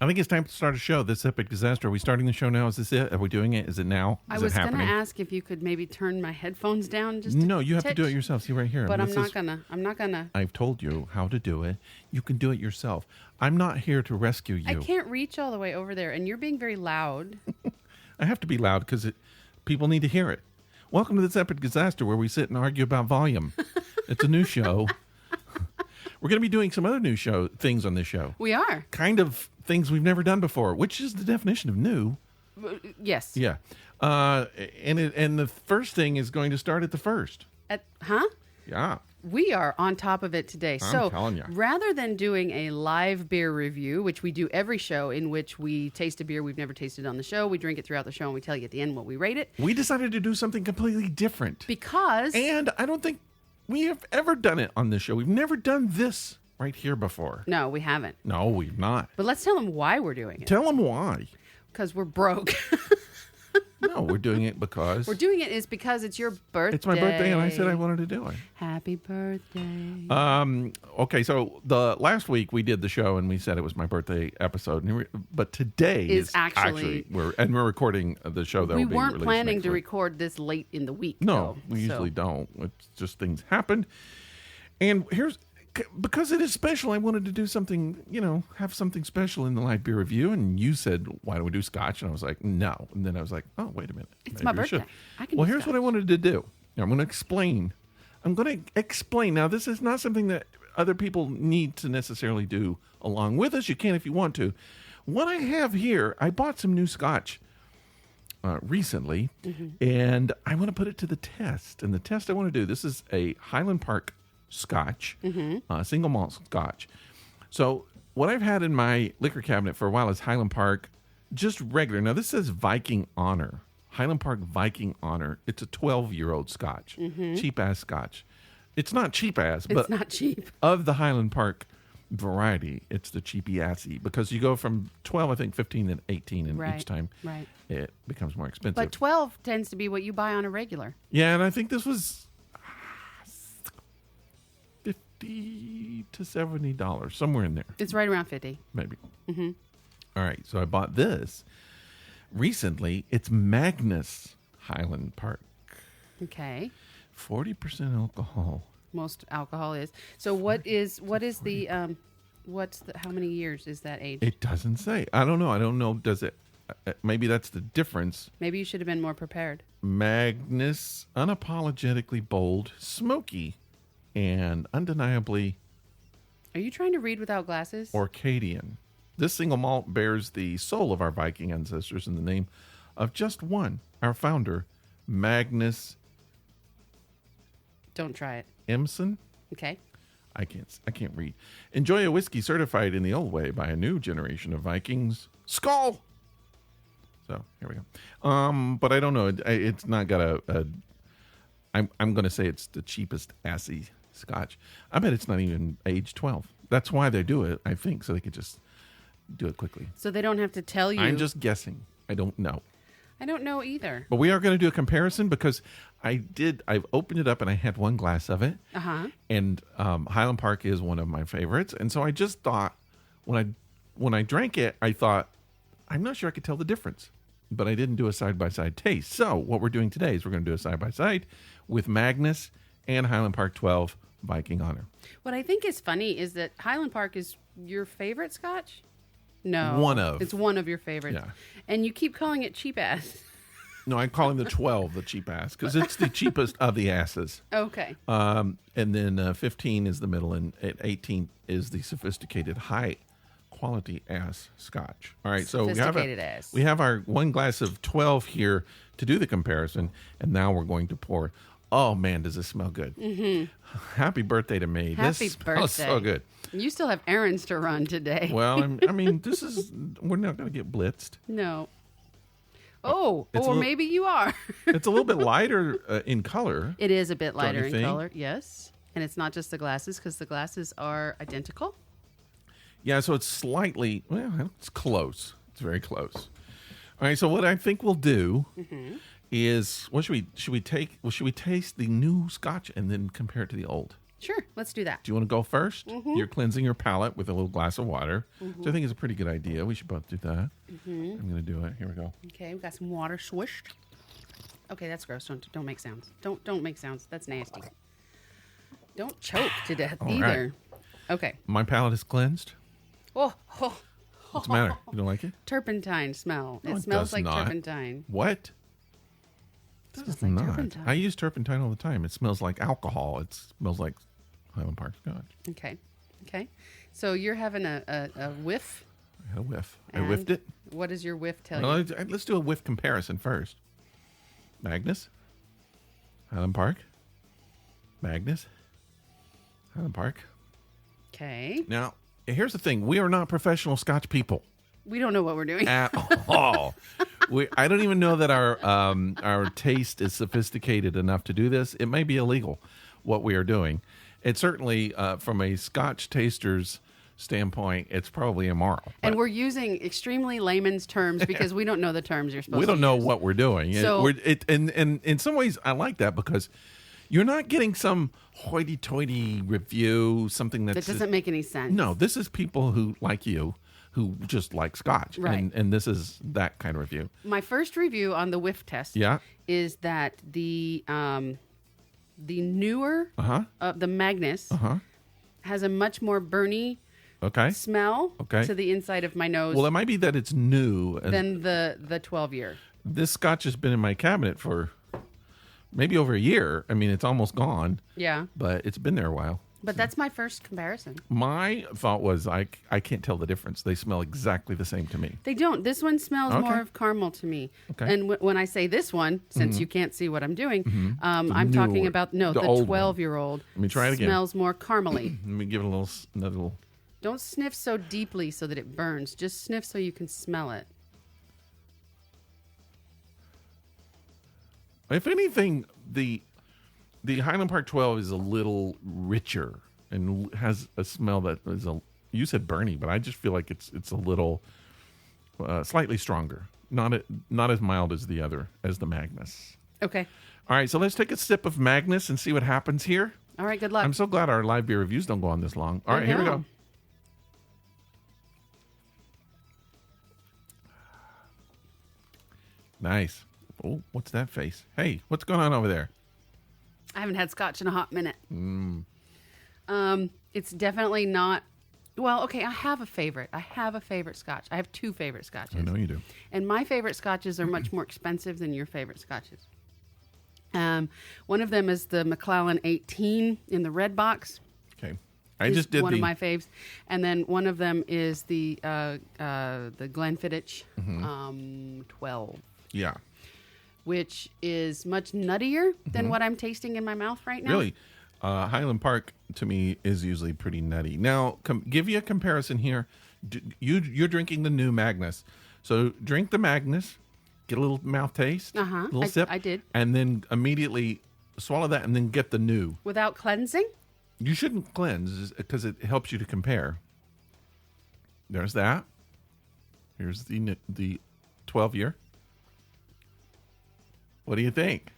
think it's time to start a show. This epic disaster. Are we starting the show now? Is this it? Are we doing it? Is it now? I was going to ask if you could maybe turn my headphones down just No, you have to do it yourself. See right here. But I'm not gonna. I've told you how to do it. You can do it yourself. I'm not here to rescue you. I can't reach all the way over there, and you're being very loud. I have to be loud because people need to hear it. Welcome to this epic disaster where we sit and argue about volume. It's a new show. We're going to be doing some other new things on this show. We are. Kind of things we've never done before, which is the definition of new. Yes. Yeah. And the first thing is going to start at the first. Huh? Yeah. We are on top of it today. I'm telling you. Rather than doing a live beer review, which we do every show in which we taste a beer we've never tasted on the show, we drink it throughout the show, and we tell you at the end what we rate it. We decided to do something completely different. And I don't think we have ever done it on this show. We've never done this right here before. No, we haven't. No, we've not. But let's tell them why we're doing it. Tell them why. Because we're broke. No, we're doing it because... We're doing it is because it's your birthday. It's my birthday, and I said I wanted to do it. Happy birthday. Okay, so the last week we did the show, and we said it was my birthday episode. But today is actually we're recording the show that will be released. We weren't planning to record this late in the week. No, we usually don't. It's just things happened. And because it is special, I wanted to do something, have something special in the live beer review. And you said, why don't we do scotch? And I was like, no. And then I was like, oh, wait a minute. It's my birthday. Here's what I wanted to do. I'm going to explain. Now, this is not something that other people need to necessarily do along with us. You can if you want to. What I have here, I bought some new scotch recently, and I want to put it to the test. And the test I want to do, this is a Highland Park scotch, single malt scotch. So what I've had in my liquor cabinet for a while is Highland Park, just regular. Now this says Viking Honor, Highland Park Viking Honor. It's a 12-year-old scotch, cheap ass scotch. It's not cheap ass, but it's not cheap. Of the Highland Park variety, it's the cheapy assy because you go from 12, I think 15 and 18, and each time it becomes more expensive. But 12 tends to be what you buy on a regular. Yeah, and I think this was $50 to $70, somewhere in there. It's right around 50, maybe. All right, so I bought this recently. It's Magnus Highland Park. Okay. 40% alcohol. Most alcohol is. So what is the how many years is that age? It doesn't say. I don't know. Does it? Maybe that's the difference. Maybe you should have been more prepared. Magnus, unapologetically bold, smoky, and undeniably... Are you trying to read without glasses? Orcadian. This single malt bears the soul of our Viking ancestors in the name of just one, our founder, Magnus... Don't try it. Emson? Okay. I can't read. Enjoy a whiskey certified in the old way by a new generation of Vikings. Skull! So, here we go. But I don't know. It's not got a I'm going to say it's the cheapest assy scotch. I bet it's not even age 12. That's why they do it, I think, so they could just do it quickly. So they don't have to tell you. I'm just guessing. I don't know. I don't know either. But we are going to do a comparison because I've opened it up and I had one glass of it. And Highland Park is one of my favorites. And so I just thought, when I drank it, I thought, I'm not sure I could tell the difference. But I didn't do a side-by-side taste. So what we're doing today is we're going to do a side-by-side with Magnus and Highland Park 12 Viking Honor. What I think is funny is that Highland Park is your favorite scotch? No. One of. It's one of your favorites. Yeah. And you keep calling it cheap ass. No, I call him the 12 the cheap ass because it's the cheapest of the asses. Okay. And then 15 is the middle, and 18 is the sophisticated high quality ass scotch. All right, so we have our one glass of 12 here to do the comparison, and now we're going to pour. Oh man, does this smell good? Happy birthday to me. Happy birthday. So good. You still have errands to run today. Well, I mean, we're not going to get blitzed. No. Or maybe you are. It's a little bit lighter in color. It is a bit lighter in color, yes. And it's not just the glasses, because the glasses are identical. Yeah, so it's slightly, it's close. It's very close. All right, so what I think we'll do is, what should we taste the new scotch and then compare it to the old? Sure, let's do that. Do you want to go 1st? You're cleansing your palate with a little glass of water. So I think it's a pretty good idea. We should both do that. I'm going to do it. Here we go. Okay, we've got some water swished. Okay, that's gross. Don't make sounds. Don't make sounds. That's nasty. Don't choke to death either. Right. Okay. My palate is cleansed. Oh, What's the matter? You don't like it? turpentine smell. No, It it smells does like not. turpentine. What? It Does smells like not. turpentine. I use turpentine all the time. It smells like alcohol. It smells like Highland Park Scotch. Okay. So you're having a whiff. I had a whiff. I and whiffed it. What does your whiff tell Well, you? let's do a whiff comparison first. Magnus, Highland Park, Magnus, Highland Park. Okay. Now, here's the thing: we are not professional Scotch people We don't know what we're doing. at all. I don't even know that our taste is sophisticated enough to do this. It may be illegal what we are doing. It's certainly from a Scotch taster's standpoint, it's probably immoral. And But we're using extremely layman's terms because we don't know the terms you're supposed we to don't know use. what we're doing. So- And in some ways, I like that because you're not getting some hoity-toity review, something that's That doesn't make any sense. No, this is people who like you, who just like Scotch, Right. and this is that kind of review. My first review on the whiff test Yeah. is that the newer the Magnus has a much more burny Okay. smell Okay. to the inside of my nose Well, it might be that it's new. And than the 12-year. this Scotch has been in my cabinet for maybe over a year. I mean, it's almost gone, Yeah. but it's been there a while. But that's my first comparison. My thought was I can't tell the difference. They smell exactly the same to me. They don't. This one smells Okay. more of caramel to me. Okay. And when I say this one, since you can't see what I'm doing, I'm talking newer- about, the the old one. 12-year-old. Let me try it again. Smells more caramely. Let me give it another little. Don't sniff so deeply so that it burns. Just sniff so you can smell it. If anything, the Highland Park 12 is a little richer and has a smell that is you said burny, but I just feel like it's a little slightly stronger. Not as mild as the Magnus. Okay. All right, so let's take a sip of Magnus and see what happens here. All right, good luck. I'm so glad our live beer reviews don't go on this long. All right, here we know. go. Nice. Oh, what's that face? Hey, what's going on over there? I haven't had scotch in a hot minute. It's definitely not. Well, okay, I have a favorite. I have a favorite scotch. I have two favorite scotches. I know you do. And my favorite scotches are much more expensive than your favorite scotches. One of them is the McClellan 18 in the red box. Okay. I Is just did one the of my faves, and then one of them is the Glenfiddich 12, yeah. which is much nuttier than what I'm tasting in my mouth right now. Really, Highland Park to me is usually pretty nutty. Now, give you a comparison here. You're drinking the new Magnus, so drink the Magnus, get a little mouth taste, a little sip. I did. And then immediately swallow that, and then get the new. Without cleansing. You shouldn't cleanse because it helps you to compare. There's that. Here's the 12-year. What do you think?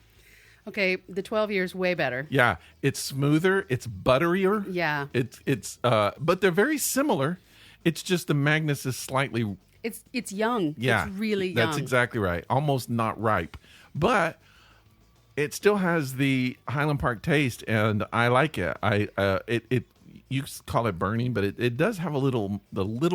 Okay, the 12 years way better. Yeah, it's smoother, it's butterier. Yeah. It's but they're very similar. It's just the Magnus is slightly It's young. yeah. It's really young. That's exactly right. Almost not ripe. But it still has the Highland Park taste, and I like it. It you call it burning, but it does have a little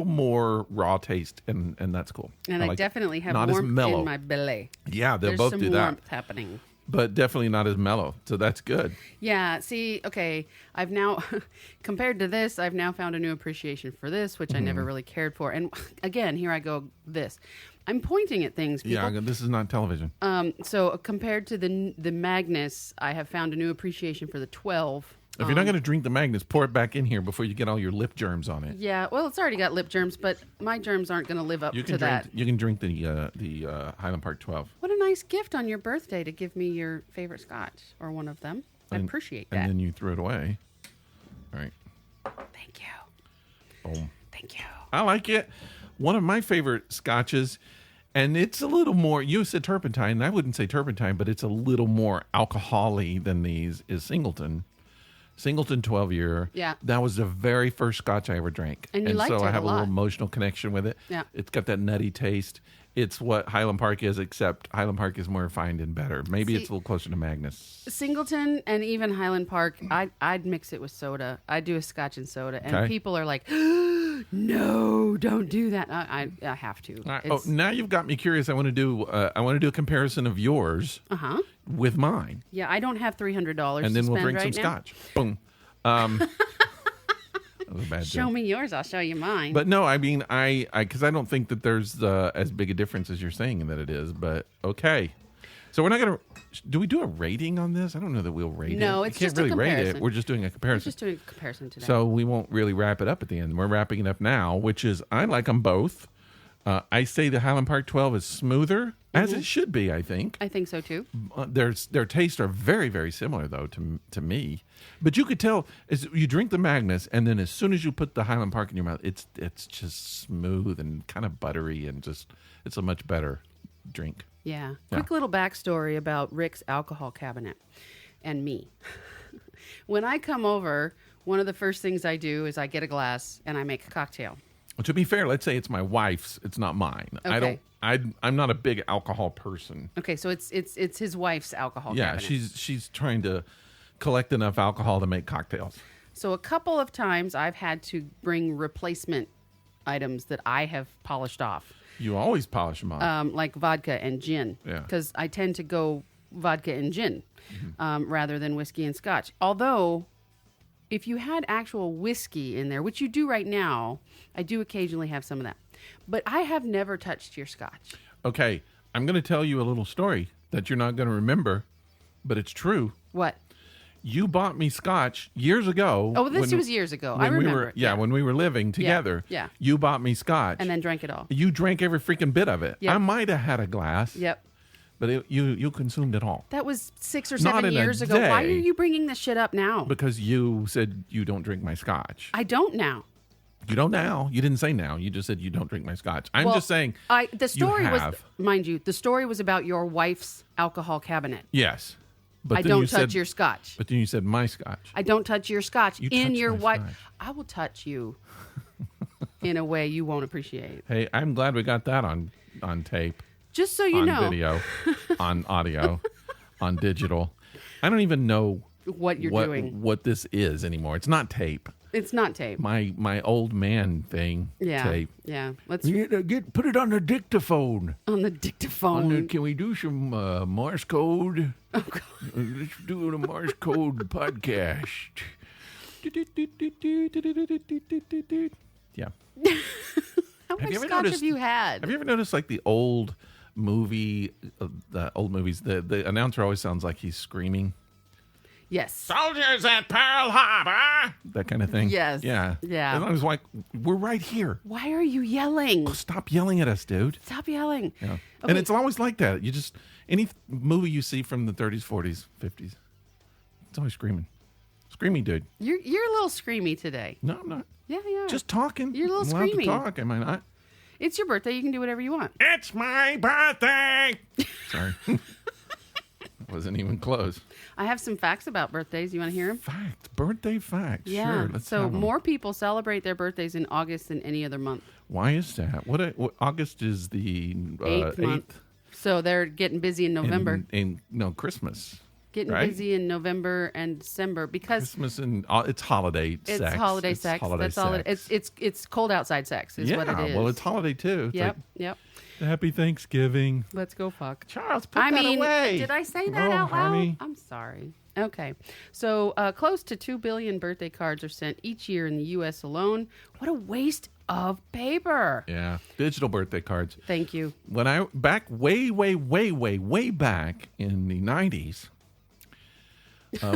more raw taste, and that's cool. And I like it. definitely have Not as warmth mellow. in my belly. Yeah, they'll There's both some do that, warmth happening. but definitely not as mellow. So that's good. Yeah, see, okay, I've now, compared to this, I've now found a new appreciation for this, which I never Mm-hmm. really cared for. And again, here I go, this. I'm pointing at things, people. Yeah, this is not television. So compared to the Magnus, I have found a new appreciation for the 12. If you're not going to drink the Magnus, pour it back in here before you get all your lip germs on it. Yeah, well, it's already got lip germs, but my germs aren't going to live up You to can drink. that. You can drink the Highland Park 12. What a nice gift on your birthday to give me your favorite scotch, or one of them. I appreciate that. And then you threw it away. All right. Thank you. Boom. Thank you. I like it. One of my favorite scotches, and it's a little more. You said turpentine. I wouldn't say turpentine, but it's a little more alcohol-y than these. Is Singleton. Singleton 12-year. Yeah. That was the very first scotch I ever drank. And you liked so it I have a a little lot. emotional connection with it. Yeah. It's got that nutty taste. It's what Highland Park is, except Highland Park is more refined and better. Maybe it's a little closer to Magnus. Singleton and even Highland Park, I'd mix it with soda. I'd do a scotch and soda. And Okay. people are like, no, don't do that. I have to. All right. Oh, now you've got me curious. I want to do a comparison of yours with mine. Yeah, I don't have $300 And then to we'll spend drink right some now. scotch. Boom. That was a bad Show joke. me yours. I'll show you mine. But no, I mean, because I don't think that there's as big a difference as you're saying that it is. But okay, so we're not gonna. Do we do a rating on this? I don't know that we'll rate it. No, We it's can't just a really rate it. comparison. We're just doing a We're comparison. just doing a comparison today. So we won't really wrap it up at the end. We're wrapping it up now, which is I like them both. I say the Highland Park 12 is smoother, as it should be. I think I think so too. their tastes are very, very similar though to me. But you could tell as you drink the Magnus, and then as soon as you put the Highland Park in your mouth, it's just smooth and kind of buttery, and just it's a much better drink. Yeah. Yeah. Quick little backstory about Rick's alcohol cabinet and me. When I come over, one of the first things I do is I get a glass and I make a cocktail. Well, to be fair, let's say it's my wife's. It's not mine. I Okay. don't. I'm not a big alcohol person. Okay, so it's his wife's alcohol Yeah, cabinet. she's trying to collect enough alcohol to make cocktails. So a couple of times I've had to bring replacement items that I have polished off, You always polish them off. like vodka and gin. Yeah. Because I tend to go vodka and gin rather than whiskey and scotch. Although, if you had actual whiskey in there, which you do right now, I do occasionally have some of that. But I have never touched your scotch. Okay, I'm going to tell you a little story that you're not going to remember, but it's true. What? You bought me scotch years ago. Oh, this when- was years ago. I when we remember were, it. yeah, when we were living together. yeah. You bought me scotch. And then drank it all. You drank every freaking bit of it. Yep. I might have had a glass. Yep. But you consumed it all. That was 6 or Not 7 in a years ago. Why are day. you bringing this shit up now? Because you said you don't drink my scotch. I don't now. You don't now. You didn't say now. You just said you don't drink my scotch. I'm Well, just saying. The story was, have. mind you, the story was about your wife's alcohol cabinet. Yes. But I then don't you touch said, your scotch. But then you said my scotch. I don't touch your scotch You in touch your my wife. scotch. I will touch you in a way you won't appreciate. Hey, I'm glad we got that on tape, Just so you on know video, on audio, on digital. I don't even know what you're doing. what this is anymore. It's not tape. It's not tape. My old man thing. Yeah. Tape. Yeah. Let's Put it on the dictaphone. on the dictaphone. Can we do some Morse code? Oh, God. Let's do a Morse code podcast. Yeah. How much you ever scotch noticed- have you had? Have you ever noticed like the old movies? The announcer always sounds like he's screaming. Yes. Soldiers at Pearl Harbor. That kind of thing. Yes. Yeah. Yeah. And I was like, we're right here. Why are you yelling? Stop yelling at us, dude. Stop yelling. Yeah. Okay. And it's always like that. You just any movie you see from the 30s, 40s, 50s, it's always screaming. Screamy dude. You're a little screamy today. No, I'm not. Yeah. Just talking. You're a little I'm allowed to screamy. talk, am I not? It's your birthday. You can do whatever you want. It's my birthday. Sorry. Wasn't even close. I have some facts about birthdays. You want to hear them? Birthday facts. Yeah. Sure. Let's So have 'em. more people celebrate their birthdays in August than any other month. Why is that? What August is the Eighth month. So they're getting busy in November. No, Christmas. Getting right? busy in November and December because Christmas and it's holiday it's sex. holiday It's sex. holiday That's all sex. it's cold outside sex is yeah, what it is. well, it's holiday too. It's Yep. like, Yep. Happy Thanksgiving. Let's go fuck. Charles, put that away. Did I say that Oh, out loud? honey. I'm sorry. Okay. So close to 2 billion birthday cards are sent each year in the U.S. alone. What a waste of paper. Yeah, digital birthday cards. Thank you. When I back way back in the 90s,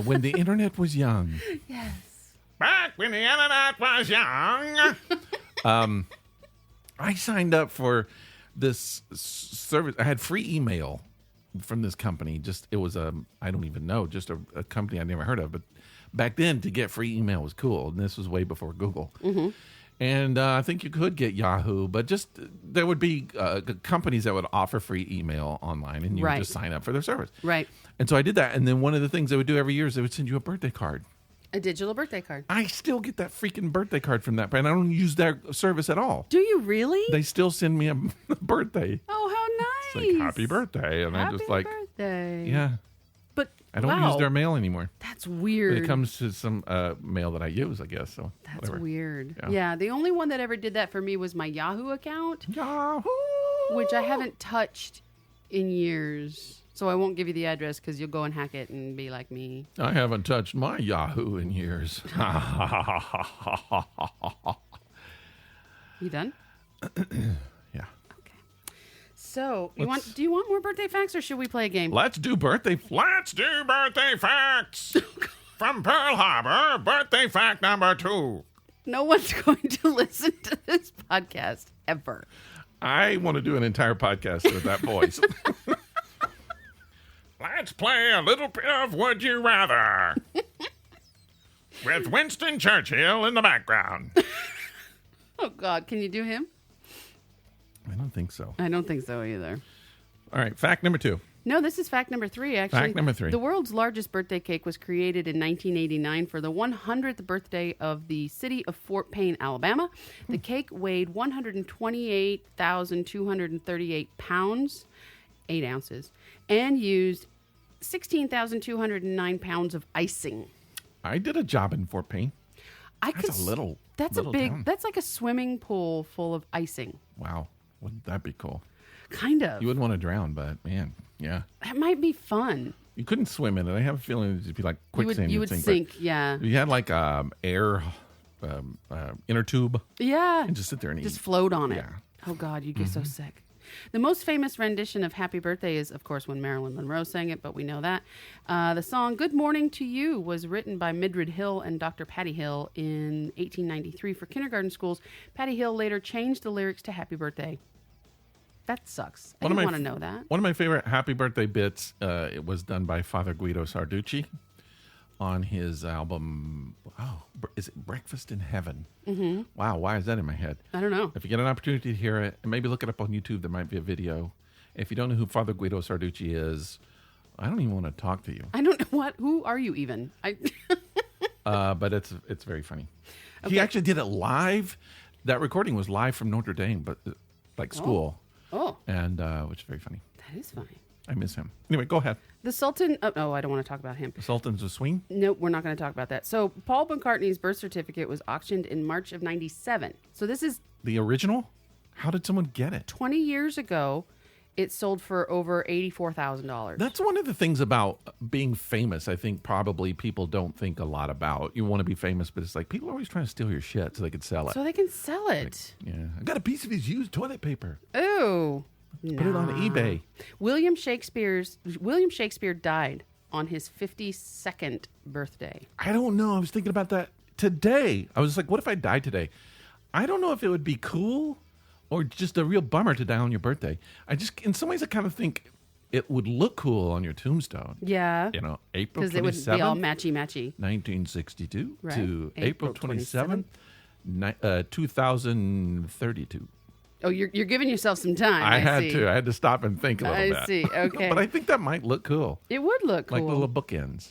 when the internet was young. Yes. Back when the internet was young. I signed up for this service. I had free email from this company. It was I don't even know, just a company I'd never heard of. But back then, to get free email was cool. And this was way before Google. Mm-hmm. And I think you could get Yahoo, but there would be companies that would offer free email online, and you would just sign up for their service. Right. And so I did that. And then one of the things they would do every year is they would send you a birthday card. A digital birthday card. I still get that freaking birthday card from that brand. I don't use their service at all. Do you really? They still send me a birthday. Oh, how nice. It's like, happy birthday. And I just like, birthday. yeah. But I don't use their mail anymore. That's weird. But it comes to some mail that I use, I guess. So That's whatever. weird. Yeah. Yeah, the only one that ever did that for me was my Yahoo account, Yahoo! which I haven't touched in years. So I won't give you the address because you'll go and hack it and be like me. I haven't touched my Yahoo in years. You done? Yeah. Okay. So do you want more birthday facts or should we play a game? Let's do birthday facts. From Pearl Harbor, birthday fact number 2. No one's going to listen to this podcast ever. I want to do an entire podcast with that voice. Let's play a little bit of Would You Rather. With Winston Churchill in the background. Oh, God. Can you do him? I don't think so. I don't think so either. All right, fact number 2. No, this is fact number 3, actually. Fact number 3. The world's largest birthday cake was created in 1989 for the 100th birthday of the city of Fort Payne, Alabama. The cake weighed 128,238 pounds, 8 ounces, and used 16,209 pounds of icing. I did a job in Fort Payne. That's a little. That's little a big. town. That's like a swimming pool full of icing. Wow, wouldn't that be cool? Kind of. You wouldn't want to drown, but man, yeah. That might be fun. You couldn't swim in it. I have a feeling it'd be like quicksand. You would sink. Yeah. You had like air inner tube Yeah. and just sit there and Just eat. float on it. Yeah. Oh God, you get so sick. The most famous rendition of Happy Birthday is, of course, when Marilyn Monroe sang it, but we know that. The song Good Morning to You was written by Mildred Hill and Dr. Patty Hill in 1893 for kindergarten schools. Patty Hill later changed the lyrics to Happy Birthday. That sucks. I don't want to know that. One of my favorite Happy Birthday bits, it was done by Father Guido Sarducci on his album, is it Breakfast in Heaven? Mm-hmm. Wow, why is that in my head? I don't know. If you get an opportunity to hear it, and maybe look it up on YouTube, there might be a video. If you don't know who Father Guido Sarducci is, I don't even want to talk to you. I don't know what. Who are you even? But it's very funny. Okay. He actually did it live. That recording was live from Notre Dame, but like school. Oh, And which is very funny. that is funny. I miss him. Anyway, go ahead. The Sultan. Oh, I don't want to talk about him. The Sultans of Swing. Nope, we're not going to talk about that. So Paul McCartney's birth certificate was auctioned in March of '97. So this is The original? How did someone get it? 20 years ago. It sold for over $84,000. That's one of the things about being famous. I think probably people don't think a lot about. You want to be famous, but it's like people are always trying to steal your shit so they can sell it. So they can sell it. Yeah, I got a piece of his used toilet paper. Ooh. Put it on eBay. William Shakespeare died on his 52nd birthday. I don't know. I was thinking about that today. I was like, what if I died today? I don't know if it would be cool or just a real bummer to die on your birthday. In some ways, I kind of think it would look cool on your tombstone. Yeah. You know, April 27th. Because it would be all matchy-matchy. 1962 Right. to April April 27th, 2032. Oh, you're giving yourself some time. I had see. to. I had to stop and think a little bit. I see. Okay. But I think that might look cool. It would look cool. Like little bookends.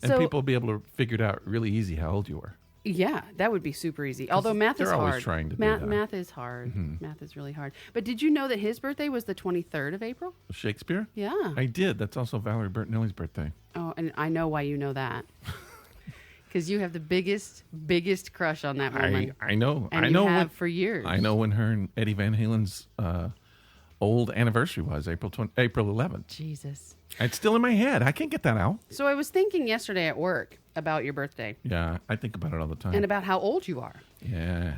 And So- people will be able to figure it out really easy how old you were. Yeah, that would be super easy. Although math is they're hard. always trying to do math, that. Math is hard. Math is really hard. But did you know that his birthday was the 23rd of April? Shakespeare? Yeah. I did. That's also Valerie Bertinelli's birthday. Oh, and I know why you know that. Because you have the biggest crush on that woman. I know. And I know you have when, for years. I know when her and Eddie Van Halen's old anniversary was, April 11th. Jesus. It's still in my head. I can't get that out. So I was thinking yesterday at work about your birthday Yeah, I think about it all the time. and about how old you are. Yeah.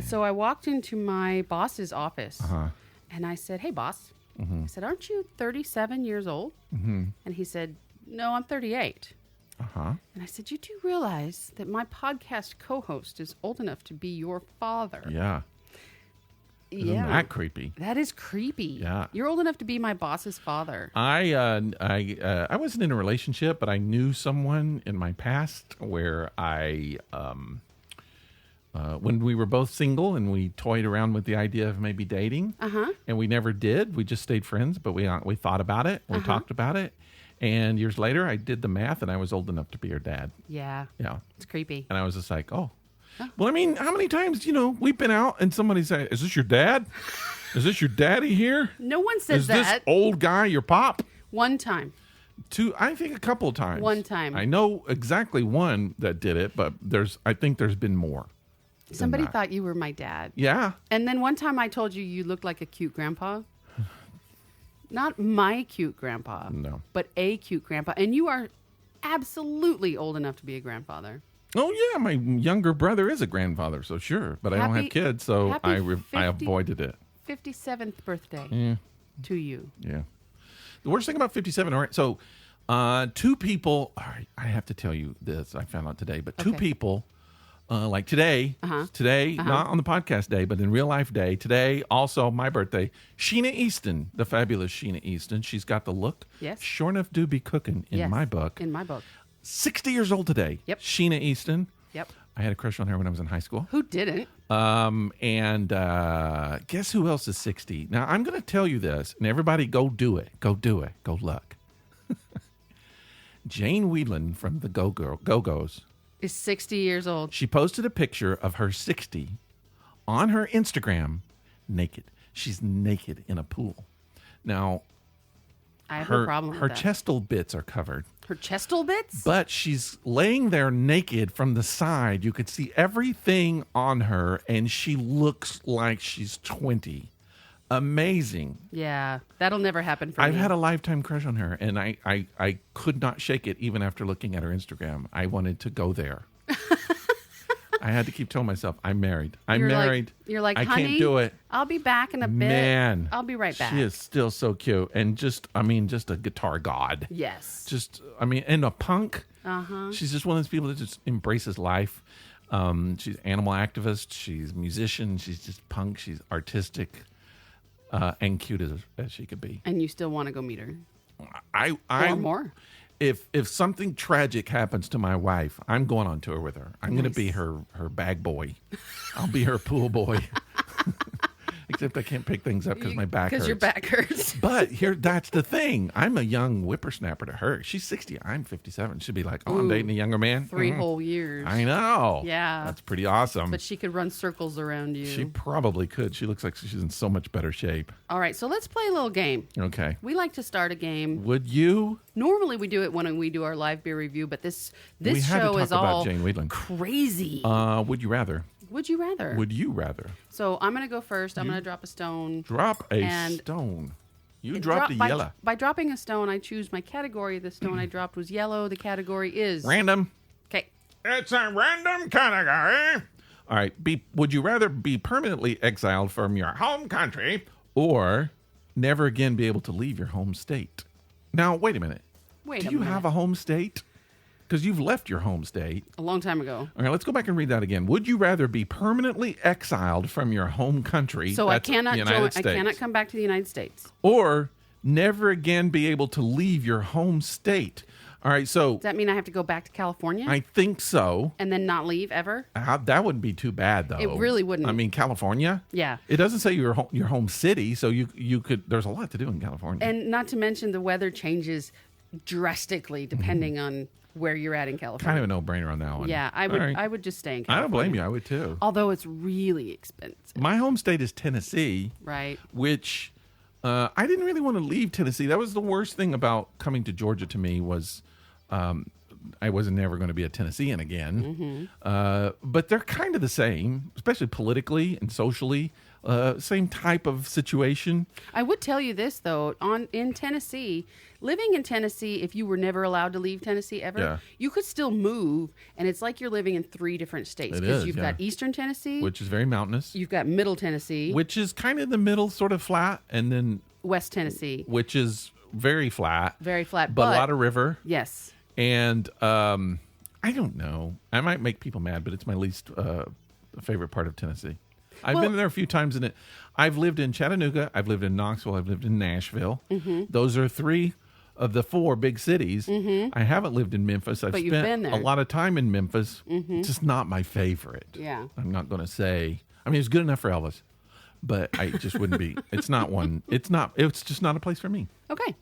So I walked into my boss's office Uh-huh. and I said, "Hey, boss." I said, "Aren't you 37 years old?" And he said, "No, I'm 38." Uh-huh. And I said, "You do realize that my podcast co-host is old enough to be your father?" Yeah. Isn't Yeah. that creepy? That is creepy. Yeah. You're old enough to be my boss's father. I wasn't in a relationship, but I knew someone in my past where when we were both single and we toyed around with the idea of maybe dating, Uh-huh. and we never did. We just stayed friends, but we thought about it. We talked about it, And years later, I did the math, and I was old enough to be her dad. Yeah. Yeah. It's creepy. And I was just like, oh. Well, I mean, how many times, we've been out and somebody say, is this your dad? Is this your daddy here? No one says Is that. this old guy your pop? One time. I think a couple of times. One time. I know exactly one that did it, but I think there's been more. Somebody thought you were my dad. Yeah. And then one time I told you looked like a cute grandpa. Not my cute grandpa. No. But a cute grandpa. And you are absolutely old enough to be a grandfather. Oh, yeah. My younger brother is a grandfather, so sure. But I don't have kids, so I avoided it. 57th birthday to you. Yeah. The worst thing about 57, all right, so two people, all right, I have to tell you this, I found out today, but two people, like today, not on the podcast day, but in real life day, today, also my birthday, Sheena Easton, the fabulous Sheena Easton, she's got the look. Yes. Sure enough do be cooking in my book. In my book. 60 years old today. Yep. Sheena Easton. Yep. I had a crush on her when I was in high school. Who didn't? And guess who else is 60? Now, I'm going to tell you this, and everybody go do it. Go do it. Go look. Jane Whelan from the Go-Go's is 60 years old. She posted a picture of her 60 on her Instagram naked. She's naked in a pool. Now, I have no problem with her that. chestal bits are covered. Her chestal bits? But she's laying there naked from the side. You could see everything on her, and she looks like she's 20. Amazing. Yeah, that'll never happen for me. I've had a lifetime crush on her, and I could not shake it even after looking at her Instagram. I wanted to go there. I had to keep telling myself, I'm married. I'm married. You're like, I honey, can't do it. I'll be back in a bit. Man. I'll be right back. She is still so cute. And just a guitar god. Yes. And a punk. Uh-huh. She's just one of those people that just embraces life. She's an animal activist. She's a musician. She's just punk. She's artistic and cute as she could be. And you still want to go meet her? Or more. If something tragic happens to my wife, I'm going on tour with her. I'm going to be her bag boy. I'll be her pool boy. Except I can't pick things up because my back hurts. Because your back hurts. But that's the thing. I'm a young whippersnapper to her. She's 60. I'm 57. She'd be like, I'm dating a younger man. 3 whole years. I know. Yeah. That's pretty awesome. But she could run circles around you. She probably could. She looks like she's in so much better shape. All right, so let's play a little game. Okay. We like to start a game. Would you? Normally we do it when we do our live beer review, but this we had show to talk is about all Jane Whelan. crazy. Would you rather? Would you rather? Would you rather? So I'm going to go first. I'm going to drop a stone. Drop a stone. You dropped a yellow. By dropping a stone, I choose my category. The stone I dropped was yellow. The category is... Random. Okay. It's a random category. All right. Would you rather be permanently exiled from your home country or never again be able to leave your home state? Now, wait a minute. Do you have a home state? Because you've left your home state. A long time ago. All right, let's go back and read that again. Would you rather be permanently exiled from your home country? So I cannot I cannot come back to the United States. Or never again be able to leave your home state. All right, so... Does that mean I have to go back to California? I think so. And then not leave ever? That wouldn't be too bad, though. It really wouldn't. I mean, California? Yeah. It doesn't say your home city, so you could... There's a lot to do in California. And not to mention the weather changes drastically depending on where you're at in California. Kind of a no-brainer on that one. Yeah, I would just stay in California. I don't blame you. I would, too. Although it's really expensive. My home state is Tennessee. Right. Which... I didn't really want to leave Tennessee. That was the worst thing about coming to Georgia to me was I wasn't never going to be a Tennessean again. But they're kind of the same, especially politically and socially. Same type of situation. I would tell you this, though. In Tennessee, living in Tennessee, if you were never allowed to leave Tennessee ever, you could still move, and it's like you're living in 3 different states. Because you've got Eastern Tennessee. Which is very mountainous. You've got Middle Tennessee. Which is kind of the middle, sort of flat, and then... West Tennessee. Which is very flat. Very flat. But a lot of river. Yes. And I don't know. I might make people mad, but it's my least favorite part of Tennessee. I've been there a few times in it. I've lived in Chattanooga. I've lived in Knoxville. I've lived in Nashville. Those are 3 of the 4 big cities. I haven't lived in Memphis. I've spent a lot of time in Memphis. It's just not my favorite. Yeah. I'm not going to say. I mean, it's good enough for Elvis, but I just wouldn't be. It's not one. It's just not a place for me. Okay.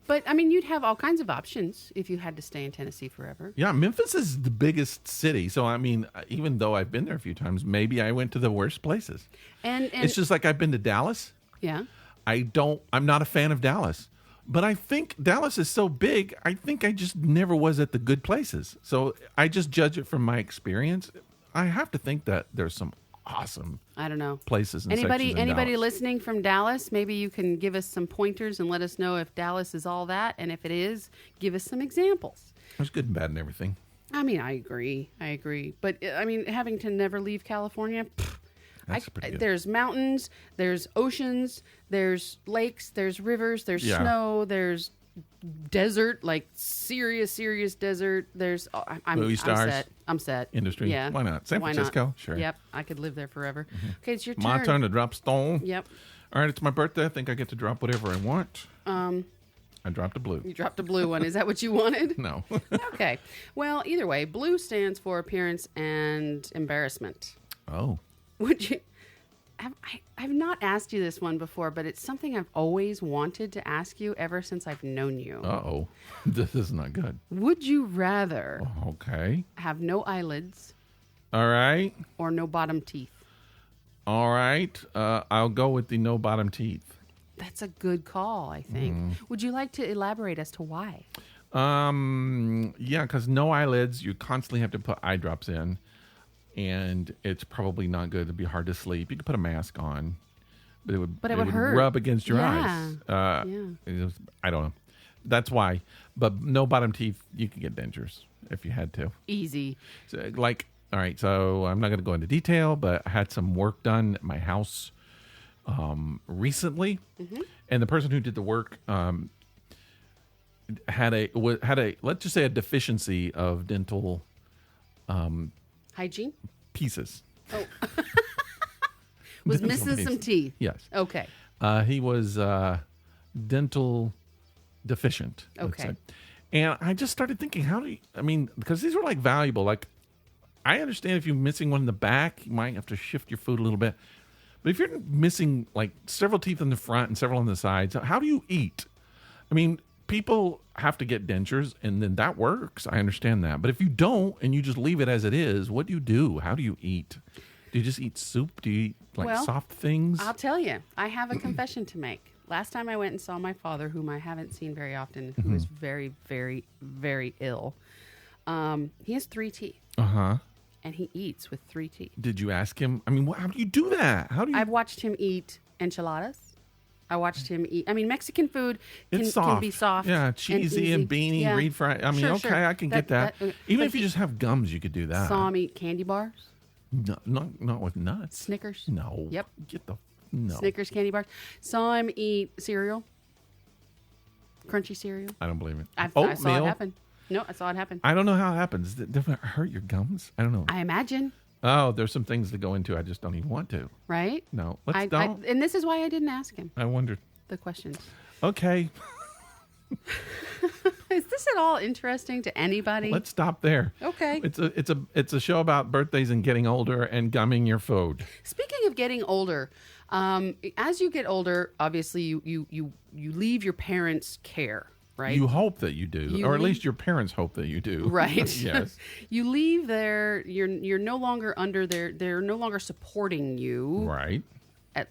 But I mean, you'd have all kinds of options if you had to stay in Tennessee forever. Yeah, Memphis is the biggest city. So, I mean, even though I've been there a few times, maybe I went to the worst places. And It's just like I've been to Dallas. yeah. I'm not a fan of Dallas. But I think Dallas is so big, I think I just never was at the good places. So I just judge it from my experience. I have to think that there's some awesome I don't know. places and Anybody sections in Dallas. listening from Dallas, maybe you can give us some pointers and let us know if Dallas is all that, and if it is, give us some examples. There's good and bad and everything. I mean, I agree. But I mean, having to never leave California, That's pretty good. there's mountains, there's oceans, there's lakes, there's rivers, there's Yeah. snow, there's desert, like serious desert. There's Movie stars. I'm set. Industry. Yeah. Why not? San Why Francisco? not? Sure. Yep. I could live there forever. Okay, it's your turn. My turn to drop stone. Yep. All right, it's my birthday. I think I get to drop whatever I want. I dropped a blue. You dropped a blue one. Is that what you wanted? No. Okay. Well, either way, blue stands for appearance and embarrassment. Oh. Would you? I've not asked you this one before, but it's something I've always wanted to ask you ever since I've known you. Uh-oh. This is not good. Would you rather Okay. have no eyelids All right. or no bottom teeth? All right. I'll go with the no bottom teeth. That's a good call, I think. Would you like to elaborate as to why? Yeah, because no eyelids, you constantly have to put eye drops in, and it's probably not good. It'd be hard to sleep. You could put a mask on, but it would hurt. rub against your Yeah. eyes. I don't know. That's why. But no bottom teeth, you could get dentures if you had to. Easy. So, like, all right, so I'm not going to go into detail, but I had some work done at my house recently, and the person who did the work had a let's just say a deficiency of dental Hygiene? pieces. Oh. Was Dental missing some pieces. teeth. Yes, Okay. he was dental deficient. let's Okay. say. And I just started thinking, how do you? I mean, because these were like valuable. Like, I understand if you're missing one in the back, you might have to shift your food a little bit. But if you're missing like several teeth in the front and several on the sides, how do you eat? I mean, people have to get dentures, and then that works. I understand that. But if you don't and you just leave it as it is, what do you do? How do you eat? Do you just eat soup? Do you eat like Well, soft things? I'll tell you, I have a confession to make. Last time I went and saw my father, whom I haven't seen very often, who is very, very, very ill. He has 3 teeth, Uh-huh. and he eats with 3 teeth. Did you ask him? I mean, how do you do that? How do you? I've watched him eat enchiladas. I watched him eat. I mean, Mexican food can be soft. Yeah, cheesy and beany, Yeah. refried. I mean, Sure, okay, sure. I can get that. Even but if you he- just have gums, you could do that. Saw him eat candy bars, No, not with nuts. Snickers. No. Yep. Get the no. Snickers candy bars. Saw him eat cereal, crunchy cereal. I don't believe it. I saw it Oatmeal. happen. No, I saw it happen. I don't know how it happens. Does it hurt your gums? I don't know. I imagine, Oh, there's some things to go into. I just don't even want to. right? No, let's don't. And this is why I didn't ask him I wondered. the questions. Okay, Is this at all interesting to anybody? let's stop there. Okay. It's a show about birthdays and getting older and gumming your food. Speaking of getting older, as you get older, obviously you leave your parents' care, right? You hope that you do, You or at leave- least your parents hope that you do. Right. Yes. You leave their. You're no longer under their. They're no longer supporting you. Right. At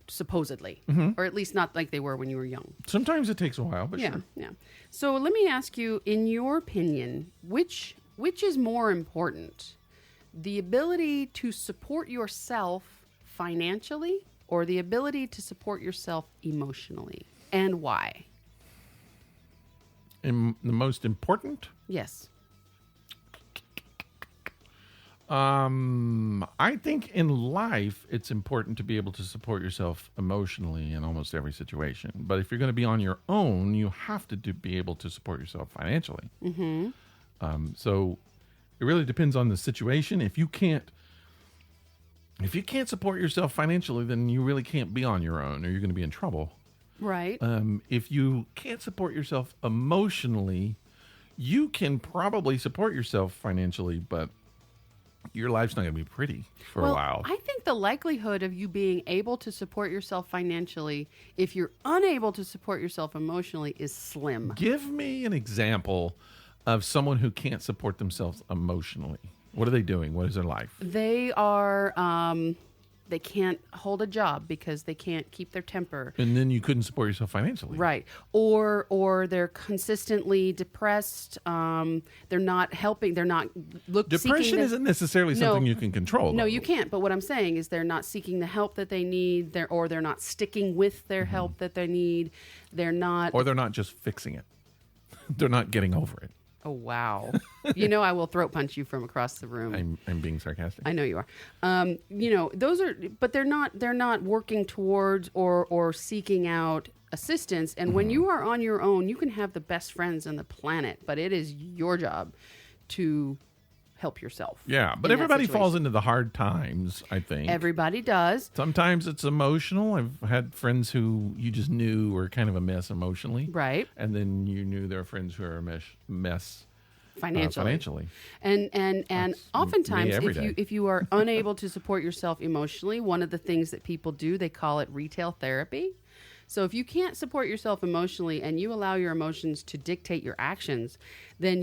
supposedly, or at least not like they were when you were young. Sometimes it takes a while, but Yeah, sure. yeah. So let me ask you, in your opinion, which is more important, the ability to support yourself financially, or the ability to support yourself emotionally, and why? And the most important, Yes. I think in life it's important to be able to support yourself emotionally in almost every situation. But if you're going to be on your own, you have to be able to support yourself financially. So it really depends on the situation. If you can't support yourself financially, then you really can't be on your own, or you're going to be in trouble. Right. If you can't support yourself emotionally, you can probably support yourself financially, but your life's not going to be pretty for a while. I think the likelihood of you being able to support yourself financially, if you're unable to support yourself emotionally, is slim. Give me an example of someone who can't support themselves emotionally. What are they doing? What is their life? They are, they can't hold a job because they can't keep their temper. And then you couldn't support yourself financially. Right. Or they're consistently depressed. They're not helping. They're not Depression isn't necessarily something you can control. No, though. you can't. But what I'm saying is they're not seeking the help that they need. They're not sticking with their help that they need. They're not. Or they're not just fixing it. They're not getting over it. Oh, wow. I will throat punch you from across the room. I'm being sarcastic. I know you are. Those are, but they're not working towards or seeking out assistance. And when you are on your own, you can have the best friends on the planet, but it is your job to help yourself. Yeah, but everybody falls into the hard times, I think. Everybody does. Sometimes it's emotional. I've had friends who you just knew were kind of a mess emotionally. Right. And then you knew there were friends who are a mess financially. And That's oftentimes me every day. if you are unable to support yourself emotionally, one of the things that people do, they call it retail therapy. So if you can't support yourself emotionally and you allow your emotions to dictate your actions, then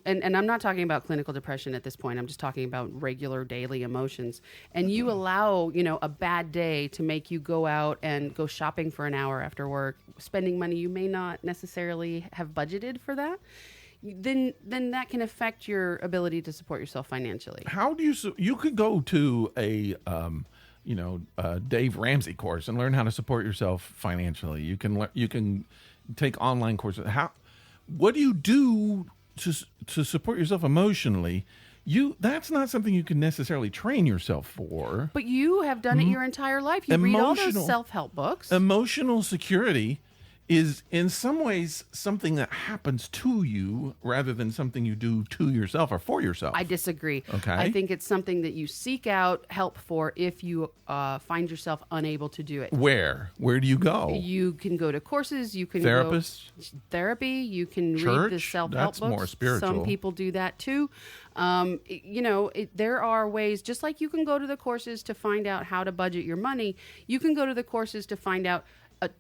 and I'm not talking about clinical depression at this point. I'm just talking about regular daily emotions. And you allow, a bad day to make you go out and go shopping for an hour after work, spending money you may not necessarily have budgeted for that. Then that can affect your ability to support yourself financially. How do you could go to a Dave Ramsey course and learn how to support yourself financially. You can take online courses. What do you do to support yourself emotionally? That's not something you can necessarily train yourself for. But you have done it your entire life. You read all those self-help books. Emotional security is in some ways something that happens to you rather than something you do to yourself or for yourself. I disagree. Okay. I think it's something that you seek out help for if you find yourself unable to do it. Where do you go? You can go to courses. You can Therapists? go therapy. You can Church? read the self-help That's books. more spiritual. Some people do that too. There are ways, just like you can go to the courses to find out how to budget your money, you can go to the courses to find out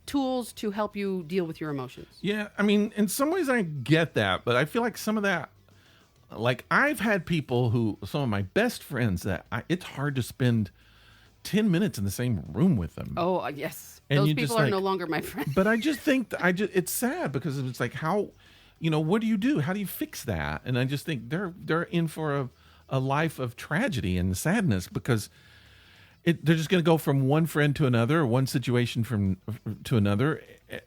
tools to help you deal with your emotions. Yeah, I mean, in some ways I get that, but I feel like some of that, like I've had people some of my best friends it's hard to spend 10 minutes in the same room with them. Oh, yes. And Those people are no longer my friends. But I just think, it's sad because it's like how, what do you do? How do you fix that? And I just think they're in for a life of tragedy and sadness because they're just going to go from one friend to another, or one situation to another,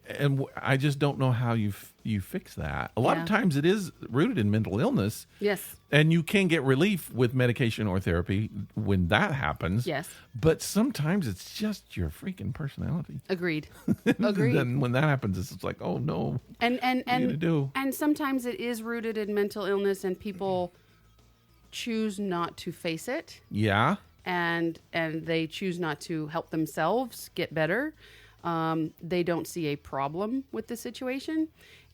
and I just don't know how you fix that. A lot of times it is rooted in mental illness. Yes. And you can get relief with medication or therapy when that happens. Yes. But sometimes it's just your freaking personality. Agreed. Then when that happens, it's like, oh no. And what are you gonna do? And sometimes it is rooted in mental illness, and people choose not to face it. Yeah. And they choose not to help themselves get better. They don't see a problem with the situation,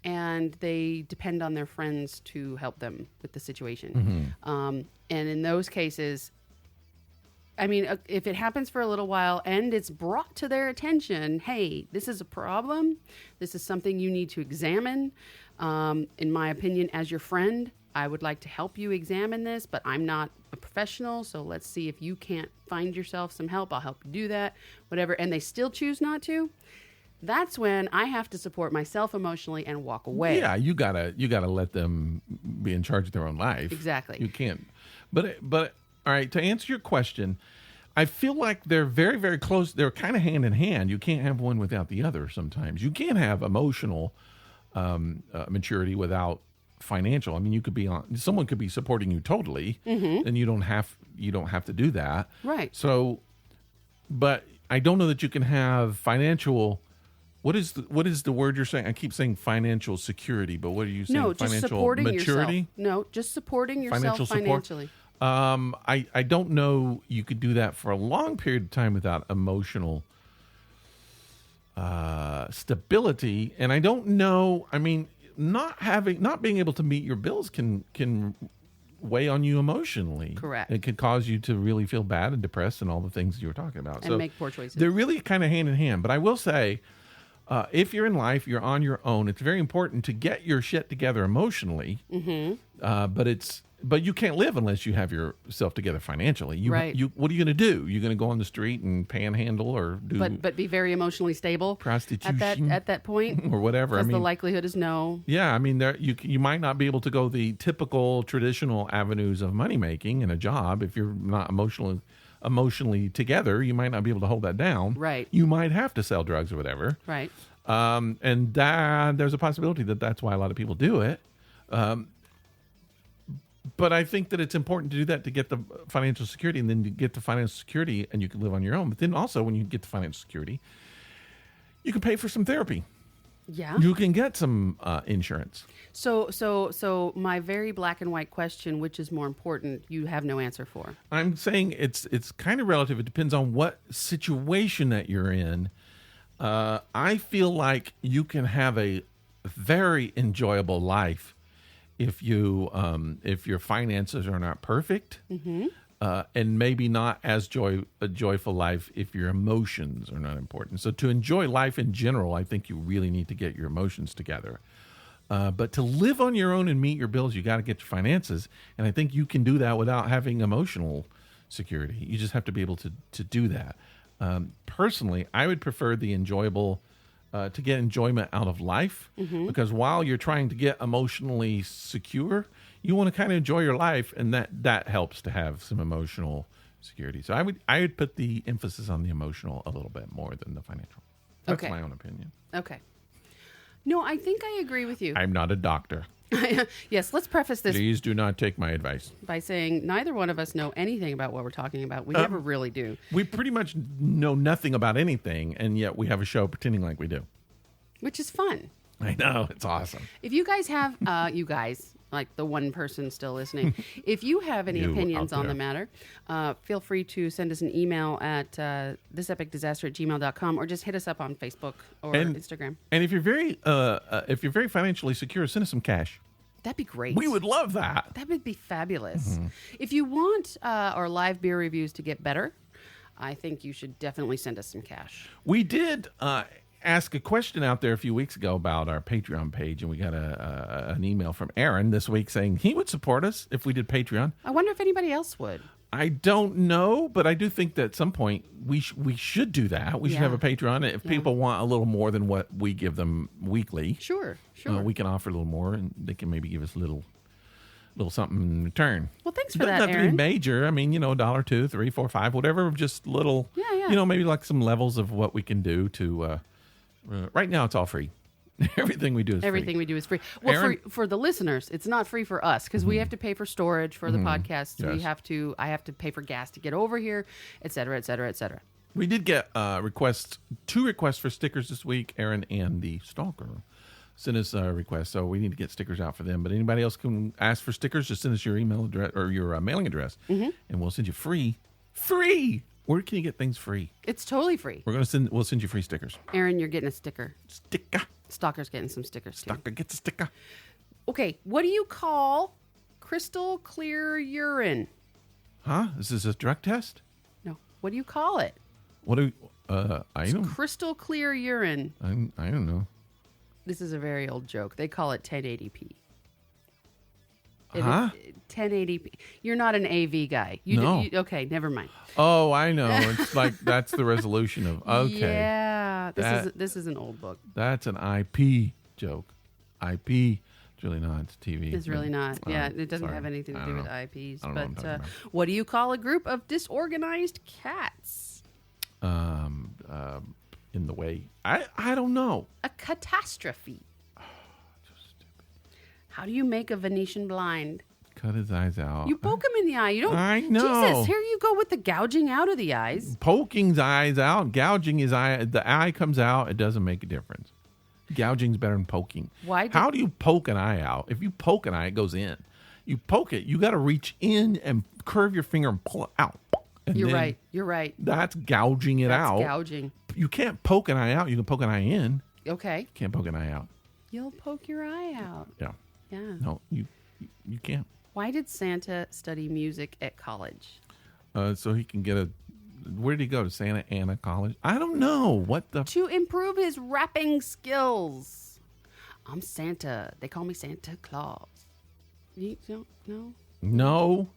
and they depend on their friends to help them with the situation. And in those cases, I mean, if it happens for a little while and it's brought to their attention, hey, this is a problem. This is something you need to examine. In my opinion, as your friend, I would like to help you examine this, but I'm not a professional, so let's see if you can't find yourself some help. I'll help you do that, whatever. And they still choose not to. That's when I have to support myself emotionally and walk away. Yeah, you gotta let them be in charge of their own life. Exactly. You can't. But all right. To answer your question, I feel like they're very, very close. They're kind of hand in hand. You can't have one without the other. Sometimes you can't have emotional maturity without financial. I mean, someone could be supporting you totally, and you don't have to do that. Right. So, but I don't know that you can have financial. What is the word you're saying? I keep saying financial security, but what are you saying? No, just financial supporting maturity? yourself. No, just supporting yourself Financial support? financially. I don't know you could do that for a long period of time without emotional stability. And I don't know, I mean, not being able to meet your bills can weigh on you emotionally. Correct. It could cause you to really feel bad and depressed and all the things you were talking about. And make poor choices. They're really kind of hand in hand. But I will say, if you're in life, you're on your own. It's very important to get your shit together emotionally. But you can't live unless you have yourself together financially. Right. What are you going to do? You're going to go on the street and panhandle or do but be very emotionally stable prostitution at that point, or whatever. Because the likelihood is no. Yeah, I mean, you might not be able to go the typical traditional avenues of money making in a job if you're not emotionally together. You might not be able to hold that down. Right. You might have to sell drugs or whatever. Right. And there's a possibility that that's why a lot of people do it. But I think that it's important to do that to get the financial security, and then you get the financial security and you can live on your own. But then also when you get the financial security, you can pay for some therapy. Yeah. You can get some insurance. So my very black and white question, which is more important, you have no answer for. I'm saying it's kind of relative. It depends on what situation that you're in. I feel like you can have a very enjoyable life if your finances are not perfect, and maybe not as a joyful life if your emotions are not important. So to enjoy life in general, I think you really need to get your emotions together. But to live on your own and meet your bills, you got to get your finances, and I think you can do that without having emotional security. You just have to be able to do that. Personally, I would prefer the enjoyable. To get enjoyment out of life, because while you're trying to get emotionally secure, you want to kind of enjoy your life, and that helps to have some emotional security. So I would put the emphasis on the emotional a little bit more than the financial. That's my own opinion. Okay. No, I think I agree with you. I'm not a doctor. Yes, let's preface this. Please do not take my advice. By saying neither one of us know anything about what we're talking about. We never really do. We pretty much know nothing about anything, and yet we have a show pretending like we do. Which is fun. I know. It's awesome. If you guys have, you guys, like the one person still listening, if you have any opinions on the matter, feel free to send us an email at thisepicdisaster@gmail.com, or just hit us up on Facebook or Instagram. And if you're very financially secure, send us some cash. That'd be great. We would love that. That would be fabulous. If you want our live beer reviews to get better, I think you should definitely send us some cash. We did ask a question out there a few weeks ago about our Patreon page, and we got an email from Aaron this week saying he would support us if we did Patreon. I wonder if anybody else would. I don't know, but I do think that at some point we should do that. We should have a Patreon. If people want a little more than what we give them weekly, sure, we can offer a little more, and they can maybe give us a little something in return. Well, thanks for that, Aaron. Doesn't have to be major. I mean, $1, $2, $3, $4, $5, whatever. Just little. Yeah. Maybe like some levels of what we can do to. Right now, it's all free. Everything we do is Everything free. we do is free. Well, Aaron, for the listeners, it's not free for us because we have to pay for storage for the podcast. Yes. I have to pay for gas to get over here, et cetera, et cetera, et cetera. We did get two requests for stickers this week. Aaron and the Stalker sent us a request, so we need to get stickers out for them. But anybody else can ask for stickers, just send us your email address or your mailing address, and we'll send you free. Where can you get things free? It's totally free. We'll send you free stickers. Aaron, you're getting a sticker. Sticker. Stalker's getting some stickers too. Stalker gets a sticker. Okay, what do you call crystal clear urine? Huh? Is this a drug test? No. What do you call it? What do I don't crystal clear urine. I don't know. This is a very old joke. They call it 1080p. Huh? 1080p. You're not an AV guy. No. Okay, never mind. Oh, I know. It's like that's the resolution of okay. Yeah, this is an old book. That's an IP joke. IP. It's really not. It's TV. It's really not. Yeah, it doesn't have anything to do with IPs. But what do you call a group of disorganized cats? In the way. I don't know. A catastrophe. How do you make a Venetian blind? Cut his eyes out. You poke him in the eye. You don't. I know. Jesus, here you go with the gouging out of the eyes. Poking his eyes out, gouging his eye. The eye comes out. It doesn't make a difference. Gouging's better than poking. How do you poke an eye out? If you poke an eye, it goes in. You poke it. You got to reach in and curve your finger and pull it out. And You're right. That's gouging it out. That's gouging. You can't poke an eye out. You can poke an eye in. Okay. You can't poke an eye out. You'll poke your eye out. Yeah. Yeah. No, you can't. Why did Santa study music at college? So he can get a. Where did he go to Santa Ana College? I don't know what the. To improve his rapping skills. I'm Santa. They call me Santa Claus. You don't know? No.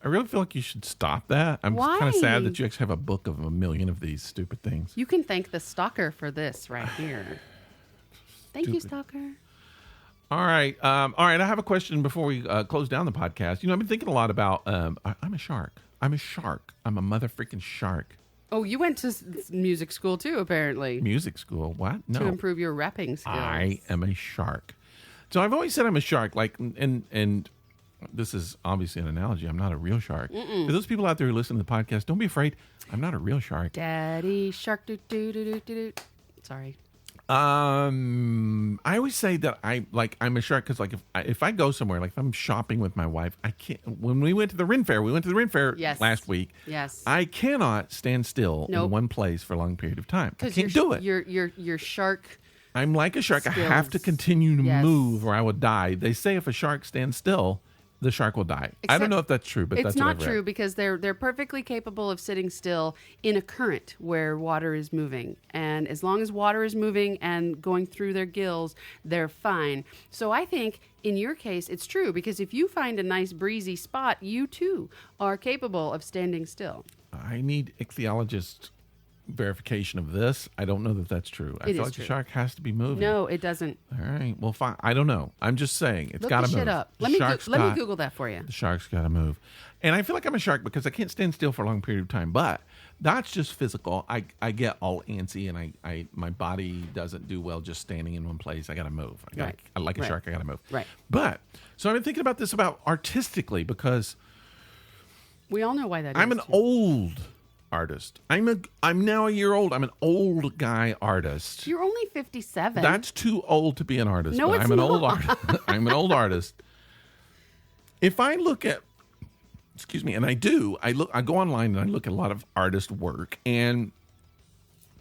I really feel like you should stop that. I'm Why? kind of sad that you actually have a book of a million of these stupid things. You can thank the stalker for this right here. Thank you, stalker. All right. All right. I have a question before we close down the podcast. You know, I've been thinking a lot about. I'm a shark. I'm a shark. I'm a motherfucking shark. Oh, you went to music school too, apparently. Music school? What? No. To improve your rapping skills. I am a shark. So I've always said I'm a shark. Like, and this is obviously an analogy. I'm not a real shark. For those people out there who listen to the podcast, don't be afraid. I'm not a real shark. Daddy shark. Do do do do do. Sorry. I always say that I'm a shark because if I go somewhere, like if I'm shopping with my wife, I can't. When we went to the Ren Fair, Yes. last week. Yes. I cannot stand still Nope. in one place for a long period of time. I can't you're, do it. You're shark. I'm like a shark. I have to skills. continue to Yes. move or I will die. They say if a shark stands still, the shark will die. I don't know if that's true, but It's that's not what I've read. true because they're perfectly capable of sitting still in a current where water is moving. And as long as water is moving and going through their gills, they're fine. So I think in your case, it's true because if you find a nice breezy spot, you too are capable of standing still. I need ichthyologist verification of this. I don't know that that's true. I It feel is like true. the shark has to be moving. No, it doesn't. All right. Well, fine. I don't know. I'm just saying it's Look got the to move. shit up. The Let me shark's let me got- Google that for you. The shark's got to move. And I feel like I'm a shark because I can't stand still for a long period of time. But that's just physical. I get all antsy and I my body doesn't do well just standing in one place. I got to move. Right. I like a Right. shark. I got to move. Right. But so I've been thinking about this about artistically because We all know why that I'm is, an too. old artist. I'm now a year old. I'm an old guy artist. You're only 57. That's too old to be an artist. No, but it's I'm an not. old artist. I'm an old artist. If I look at, excuse me, and I go online and I look at a lot of artist work, and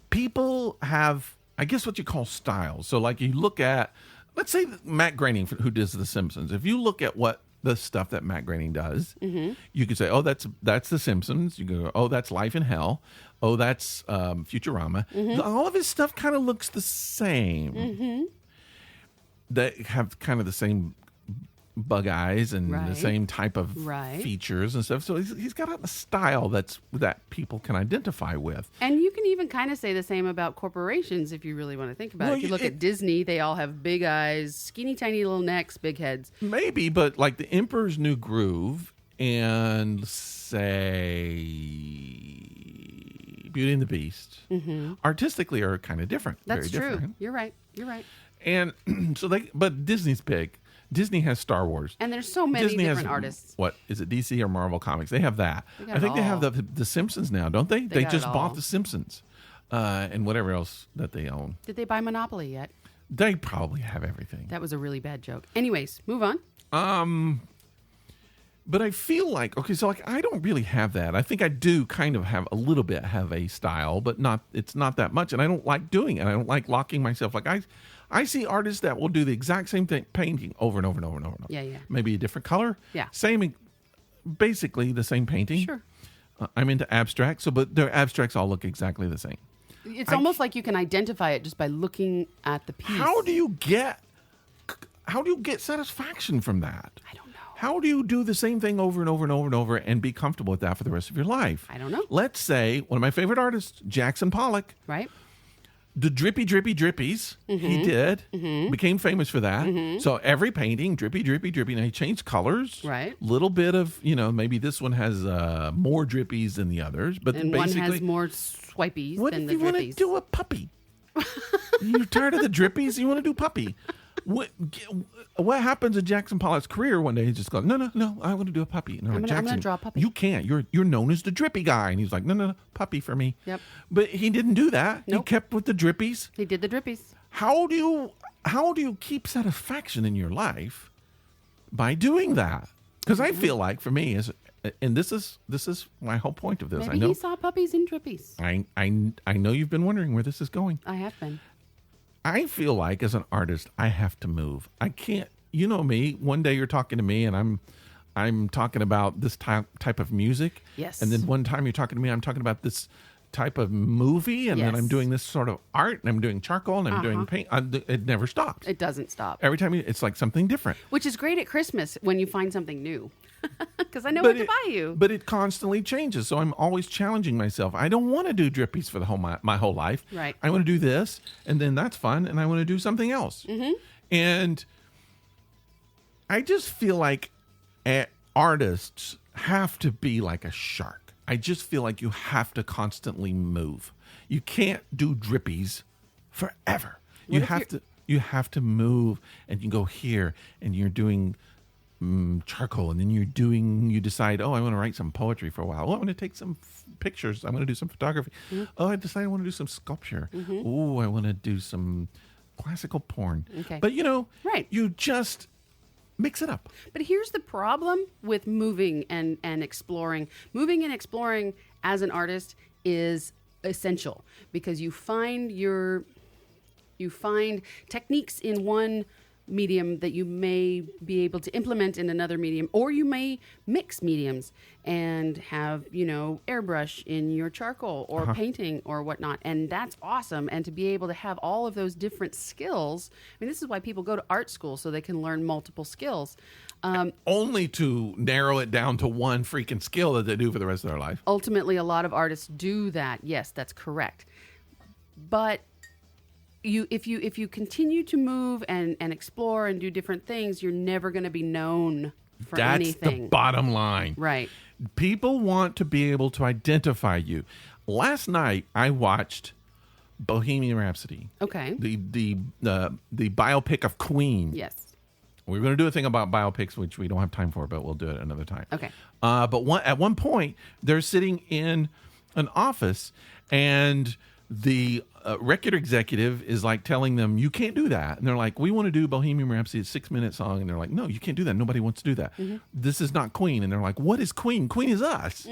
people have, I guess, what you call styles. So, like, you look at, let's say Matt Groening, who does The Simpsons. If you look at what the stuff that Matt Groening does, you could say, oh, that's The Simpsons. You go, oh, that's Life in Hell. Oh, that's Futurama. All of his stuff kind of looks the same. They have kind of the same bug eyes and the Right. same type of Right. features and stuff. So he's got a style that people can identify with. And you can even kind of say the same about corporations if you really want to think about Well, it. If you look at Disney, they all have big eyes, skinny, tiny little necks, big heads. Maybe, but like the Emperor's New Groove and say Beauty and the Beast, artistically are kind of different. That's very true. different. You're right. You're right. And but Disney's big. Disney has Star Wars. And there's so many Disney different has, artists. What is it? DC or Marvel Comics? They have that. They got I think it they have all. the Simpsons now, don't they? They got just it bought all. the Simpsons, and whatever else that they own. Did they buy Monopoly yet? They probably have everything. That was a really bad joke. Anyways, move on. But I feel like, okay, so like I don't really have that. I think I do kind of have a little bit have a style, but it's not that much. And I don't like doing it. I don't like locking myself. Like I see artists that will do the exact same thing, painting over and over and over and over. And over. Yeah. Maybe a different color. Yeah. Basically the same painting. Sure. I'm into abstract, but their abstracts all look exactly the same. It's almost like you can identify it just by looking at the piece. How do you get satisfaction from that? I don't know. How do you do the same thing over and over and over and over and be comfortable with that for the rest of your life? I don't know. Let's say one of my favorite artists, Jackson Pollock, Right? the drippy drippies he did, became famous for that. So every painting, drippy. Now he changed colors. Right. Little bit of, maybe this one has more drippies than the others. But And then one basically, has more swipies what than if the you want to drippies. do a puppy? You're tired of the drippies? You want to do puppy? What happens in Jackson Pollock's career one day? He just goes, no, I want to do a puppy. And I'm like, gonna Jackson, draw a puppy. You can't. You're known as the drippy guy. And he's like, no, puppy for me. Yep. But he didn't do that. Nope. He kept with the drippies. He did the drippies. How do you keep satisfaction in your life by doing that? Because I feel like for me, and this is my whole point of this. Maybe he saw puppies and drippies. I know you've been wondering where this is going. I have been. I feel like as an artist, I have to move. I can't you know me. One day you're talking to me, and I'm talking about this type of music. Yes. And then one time you're talking to me, I'm talking about this type of movie, and then I'm doing this sort of art, and I'm doing charcoal, and I'm doing paint. It never stops. It doesn't stop. Every time it's like something different. Which is great at Christmas when you find something new. Because I know what to buy you. But it constantly changes, so I'm always challenging myself. I don't want to do drippies for my whole life. Right. I want to do this, and then that's fun, and I want to do something else. And I just feel like artists have to be like a shark. I just feel like you have to constantly move. You can't do drippies forever. You have to move, and you go here, and you're doing charcoal, and then you decide, oh, I want to write some poetry for a while. Oh, I want to take some pictures. I want to do some photography. Oh, I decide I want to do some sculpture. Oh, I want to do some classical porn. Okay. But Right. you just mix it up. But here's the problem with moving and exploring. Moving and exploring as an artist is essential because you find techniques in one medium that you may be able to implement in another medium, or you may mix mediums and have, airbrush in your charcoal or painting or whatnot. And that's awesome. And to be able to have all of those different skills, this is why people go to art school, so they can learn multiple skills. Only to narrow it down to one freaking skill that they do for the rest of their life. Ultimately, a lot of artists do that. Yes, that's correct. But if you continue to move and explore and do different things, you're never going to be known for anything. That's the bottom line. Right. People want to be able to identify you. Last night, I watched Bohemian Rhapsody. Okay. The biopic of Queen. Yes. We're going to do a thing about biopics, which we don't have time for, but we'll do it another time. Okay. But at one point, they're sitting in an office, and the record executive is like telling them, you can't do that. And they're like, we want to do Bohemian Rhapsody, a 6-minute song. And they're like, no, you can't do that. Nobody wants to do that. This is not Queen. And they're like, what is Queen? Queen is us.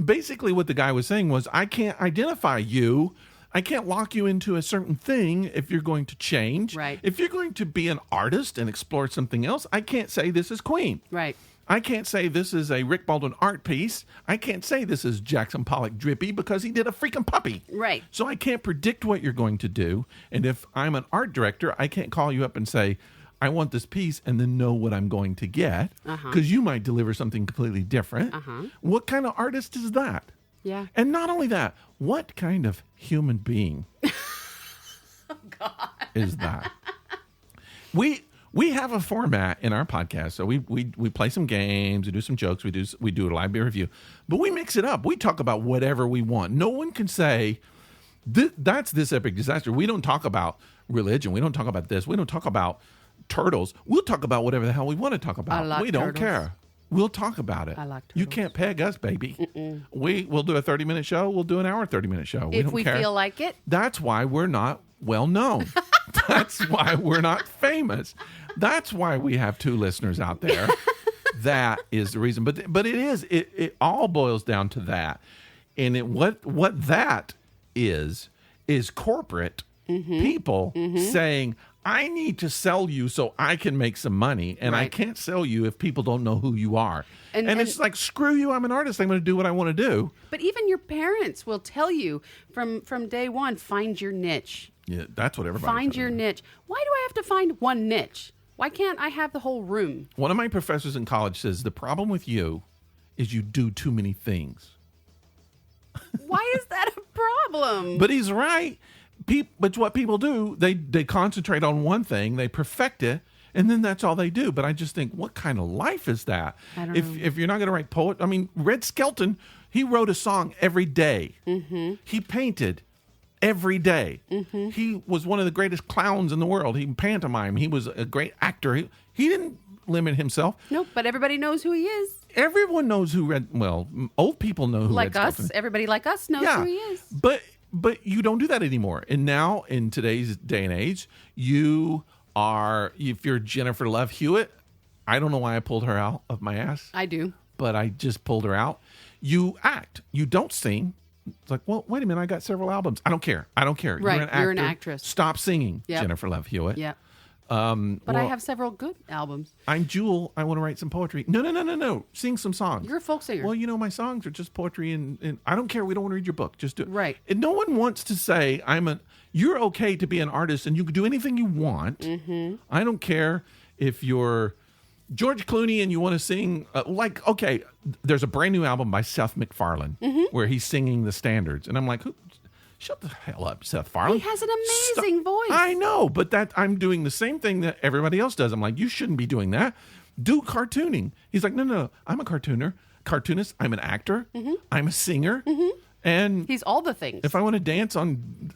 Basically, what the guy was saying was, I can't identify you. I can't lock you into a certain thing if you're going to change. Right. If you're going to be an artist and explore something else, I can't say this is Queen. Right. I can't say this is a Rick Baldwin art piece. I can't say this is Jackson Pollock drippy because he did a freaking puppy. Right. So I can't predict what you're going to do. And if I'm an art director, I can't call you up and say, I want this piece, and then know what I'm going to get, because you might deliver something completely different. What kind of artist is that? Yeah. And not only that, what kind of human being is that? We have a format in our podcast, so we play some games, we do some jokes, we do a live beer review, but we mix it up. We talk about whatever we want. No one can say that's This Epic Disaster. We don't talk about religion. We don't talk about this. We don't talk about turtles. We'll talk about whatever the hell we want to talk about. I like we don't turtles. care. We'll talk about it. I like You turtles. can't peg us, baby. We'll do a 30-minute show. We'll do an hour 30-minute show. If don't we care. feel like it. That's why we're not well known. That's why we're not famous. That's why we have 2 listeners out there. That is the reason. But it all boils down to that. And what that is corporate people saying, I need to sell you so I can make some money, and I Right. can't sell you if people don't know who you are. And it's like, screw you, I'm an artist. I'm going to do what I want to do. But even your parents will tell you from day one, find your niche. Yeah, that's what everybody Find says. your niche. Why do I have to find one niche? Why can't I have the whole room? One of my professors in college says, the problem with you is you do too many things. Why is that a problem? But he's right. But what people do, they concentrate on one thing, they perfect it, and then that's all they do. But I just think, what kind of life is that? I don't know. If you're not going to write Red Skelton, he wrote a song every day. He painted every day. He was one of the greatest clowns in the world. He pantomime. He was a great actor. He didn't limit himself. Nope, but everybody knows who he is. Everyone knows who old people know who Like Red us, Skelton. everybody like us knows who he is. But you don't do that anymore. And now, in today's day and age, if you're Jennifer Love Hewitt, I don't know why I pulled her out of my ass, I do. but I just pulled her out. You act. You don't sing. It's like, well, wait a minute. I got several albums. I don't care. Right, You're you're an actress. Stop singing, Yep. Jennifer Love Hewitt. Yeah. But I have several good albums. I'm Jewel. I want to write some poetry. No. Sing some songs. You're a folk singer. Well, my songs are just poetry, and I don't care. We don't want to read your book. Just do it. Right. And no one wants to say you're okay to be an artist and you can do anything you want. Mm-hmm. I don't care if you're George Clooney and you want to sing okay. There's a brand new album by Seth MacFarlane where he's singing the standards, and I'm like, shut the hell up, Seth MacFarlane. He has an amazing voice. I know, but I'm doing the same thing that everybody else does. I'm like, you shouldn't be doing that. Do cartooning. He's like, no. I'm a cartoonist. I'm an actor. Mm-hmm. I'm a singer. Mm-hmm. And he's all the things. If I want to dance on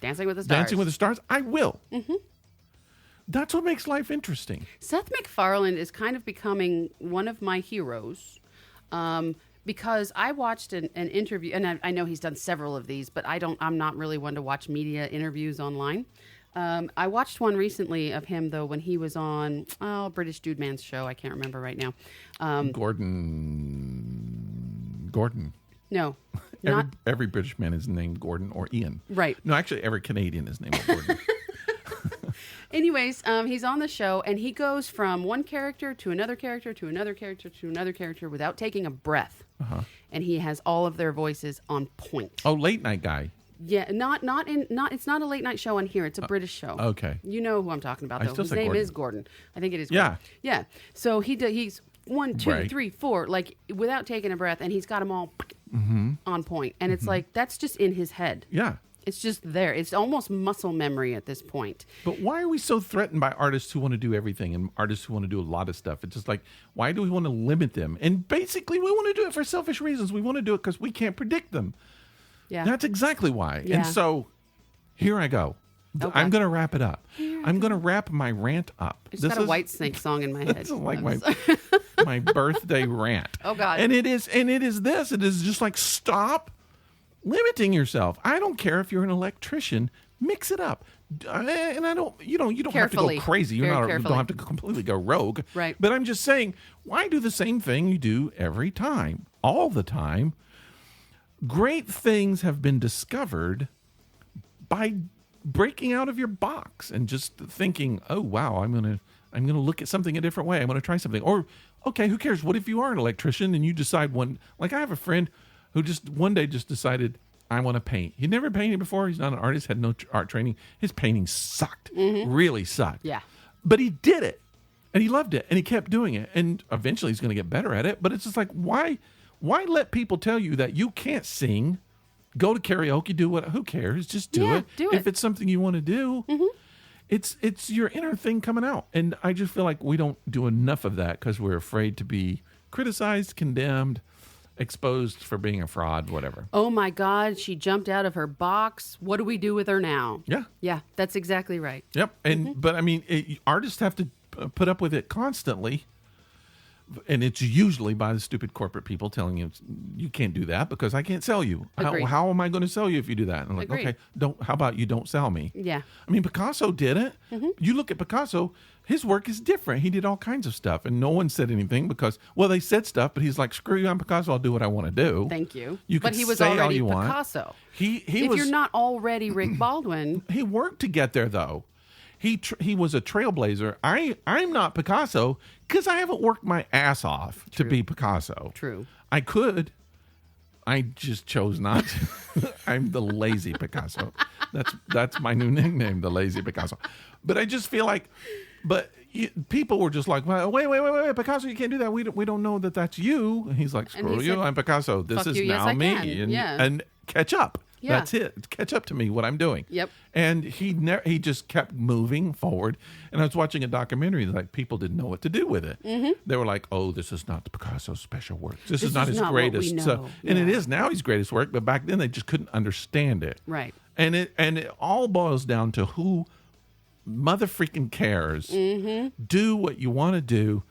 Dancing with the Stars, I will. Mm-hmm. That's what makes life interesting. Seth MacFarlane is kind of becoming one of my heroes. Because I watched an interview, and I know he's done several of these, but I'm not really one to watch media interviews online. I watched one recently of him, though, when he was on British Dude Man's show. I can't remember right now. Gordon. No. Every British man is named Gordon or Ian. Right. No, actually, every Canadian is named Gordon. Anyways, he's on the show, and he goes from one character to another character to another character to another character without taking a breath. Uh-huh. And he has all of their voices on point. Oh, late night guy. Yeah, it's not a late night show on here. It's a British show. Okay. You know who I'm talking about, though. His name is Gordon. I think it is Gordon. Yeah. So he's 1, 2, 3, 4, like without taking a breath, and he's got them all on point. And it's like, that's just in his head. Yeah. It's just there. It's almost muscle memory at this point. But why are we so threatened by artists who want to do everything and artists who want to do a lot of stuff? It's just like, why do we want to limit them? And basically, we want to do it for selfish reasons. We want to do it because we can't predict them. Yeah. That's exactly why. Yeah. And so, here I go. Okay. I'm going to wrap it up. I'm going to wrap my rant up. I just got a White Snake song in my head. This is like my birthday rant. Oh, God. And it is this. It is just like, stop limiting yourself. I don't care if you're an electrician. Mix it up. And you don't have to go crazy. You don't have to completely go rogue. Right. But I'm just saying, why do the same thing you do every time, all the time? Great things have been discovered by breaking out of your box and just thinking, oh wow, I'm gonna look at something a different way. I'm gonna try something. Or okay, who cares? What if you are an electrician and you decide I have a friend who just one day just decided, I want to paint. He'd never painted before. He's not an artist, had no art training. His painting sucked, really sucked. Yeah. But he did it, and he loved it, and he kept doing it, and eventually he's going to get better at it. But it's just like, why let people tell you that you can't sing? Go to karaoke, do what? Who cares? Just do it. Do it. If it's something you want to do, it's your inner thing coming out. And I just feel like we don't do enough of that because we're afraid to be criticized, condemned, exposed for being a fraud, whatever. Oh my God, she jumped out of her box. What do we do with her now? Yeah. Yeah, that's exactly right. Yep. And but I mean, artists have to put up with it constantly. And it's usually by the stupid corporate people telling you you can't do that because I can't sell you. How am I going to sell you if you do that? And I'm like, Agreed. okay, how about you don't sell me? Yeah. I mean, Picasso did it. You look at Picasso, his work is different. He did all kinds of stuff, and no one said anything because, well, they said stuff, but he's like, screw you, I'm Picasso. I'll do what I want to do. Thank you. But he was say already all you Picasso. Want. If you're not already Rick Baldwin, he worked to get there though. He was a trailblazer. I'm not Picasso because I haven't worked my ass off to be Picasso. True. I could. I just chose not to. I'm the lazy Picasso. That's my new nickname, the lazy Picasso. But I just feel like, people were just like, well, wait, Picasso, you can't do that. We don't know that that's you. And he's like, screw you, I'm Picasso. This is now me. And catch up. Yeah. That's it. Catch up to me, what I'm doing. Yep. And he just kept moving forward. And I was watching a documentary, like people didn't know what to do with it. They were like, oh, this is not Picasso's special work. This is not his greatest. And it is now his greatest work, but back then they just couldn't understand it. Right. And it all boils down to who mother freaking cares. Do what you want to do.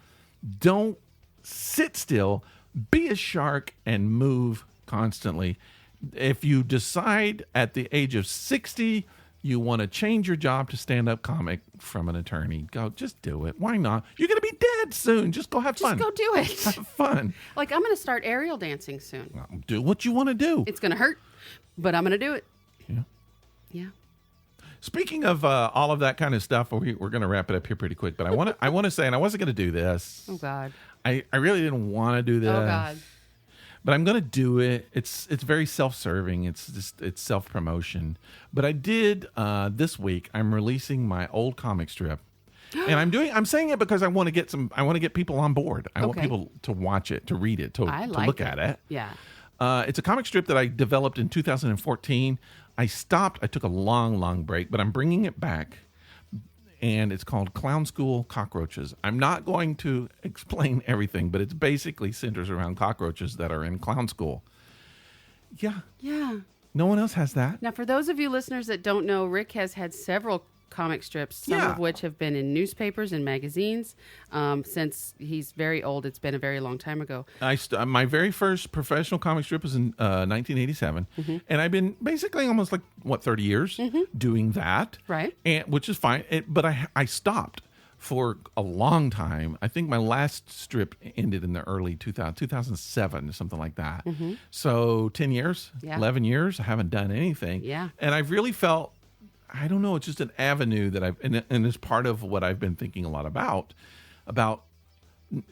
Don't sit still. Be a shark and move constantly. If you decide at the age of 60 you want to change your job to stand-up comic from an attorney, just do it. Why not? You're going to be dead soon. Just go have fun. Just go do it. Have fun. Like, I'm going to start aerial dancing soon. Do what you want to do. It's going to hurt, but I'm going to do it. Yeah. Yeah. Speaking of all of that kind of stuff, we're going to wrap it up here pretty quick. But I want to say, and I wasn't going to do this. Oh God. I really didn't want to do this. Oh God. But I'm going to do it. It's very self-serving. It's self-promotion. But I did this week. I'm releasing my old comic strip, and I'm saying it because I want to get people on board. I want people to watch it, to read it, to look at it. Yeah. It's a comic strip that I developed in 2014. I stopped. I took a long break, but I'm bringing it back. And it's called Clown School Cockroaches. I'm not going to explain everything, but it's basically centers around cockroaches that are in clown school. Yeah. Yeah. No one else has that. Now, for those of you listeners that don't know, Rick has had several comic strips, some of which have been in newspapers and magazines. Since he's very old, it's been a very long time ago. My very first professional comic strip was in 1987, and I've been basically almost 30 years doing that, right? And which is fine. But I stopped for a long time. I think my last strip ended in the early 2007, something like that. So 10 years, 11 years, I haven't done anything. Yeah, and I've really felt. I don't know. It's just an avenue that and it's part of what I've been thinking a lot about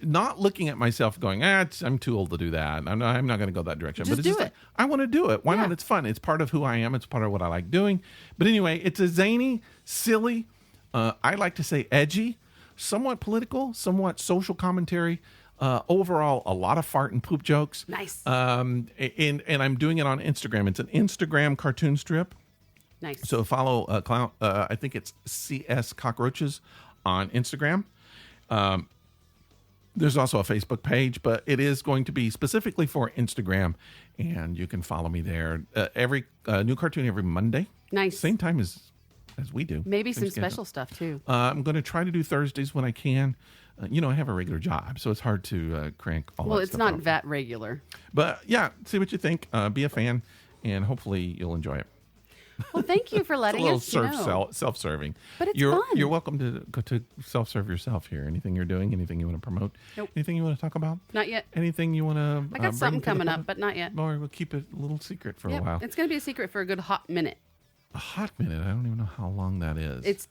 not looking at myself going, I'm too old to do that. I'm not going to go that direction. Just but it's do it. I want to do it. Why not? It's fun. It's part of who I am. It's part of what I like doing. But anyway, it's a zany, silly, I like to say edgy, somewhat political, somewhat social commentary. Overall, a lot of fart and poop jokes. Nice. And I'm doing it on Instagram. It's an Instagram cartoon strip. Nice. So follow clown. I think it's CS Cockroaches on Instagram. There's also a Facebook page, but it is going to be specifically for Instagram, and you can follow me there. Every new cartoon every Monday. Nice. Same time as we do. Maybe some special stuff too. I'm going to try to do Thursdays when I can. I have a regular job, so it's hard to crank all. Well, that it's stuff not out. that regular. But yeah, see what you think. Be a fan, and hopefully you'll enjoy it. Well, thank you for letting us know. Self-serving. But it's fun. fun. You're welcome to self-serve yourself here. Anything you're doing, anything you want to promote, Nope. anything you want to talk about? Not yet. Anything you want to I got something coming up, but not yet. Or we'll keep it a little secret for a while. It's going to be a secret for a good hot minute. A hot minute? I don't even know how long that is.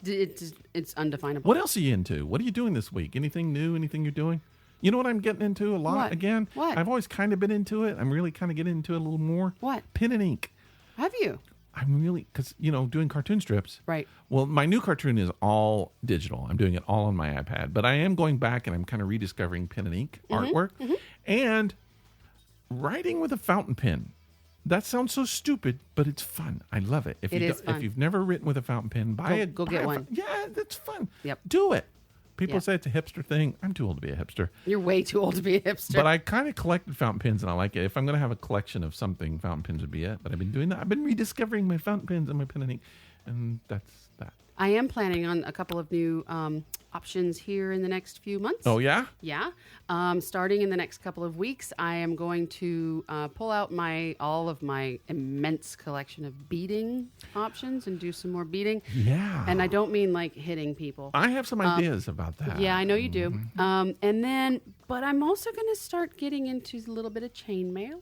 It's undefinable. What else are you into? What are you doing this week? Anything new? Anything you're doing? You know what I'm getting into a lot What? again? What? I've always kind of been into it. I'm really kind of getting into it a little more. What? Pen and ink. Have you? I'm really, because, doing cartoon strips. Right. Well, my new cartoon is all digital. I'm doing it all on my iPad. But I am going back and I'm kind of rediscovering pen and ink artwork and writing with a fountain pen. That sounds so stupid, but it's fun. I love it. If you've never written with a fountain pen, Go get one. Yeah, that's fun. Yep. Do it. People say it's a hipster thing. I'm too old to be a hipster. You're way too old to be a hipster. But I kind of collected fountain pens, and I like it. If I'm going to have a collection of something, fountain pens would be it. But I've been doing that. I've been rediscovering my fountain pens and my pen and ink, and that's that. I am planning on a couple of new options here in the next few months. Oh, yeah? Yeah. Starting in the next couple of weeks, I am going to pull out all of my immense collection of beading options and do some more beading. Yeah. And I don't mean like hitting people. I have some ideas about that. Yeah, I know you do. But I'm also going to start getting into a little bit of chainmail.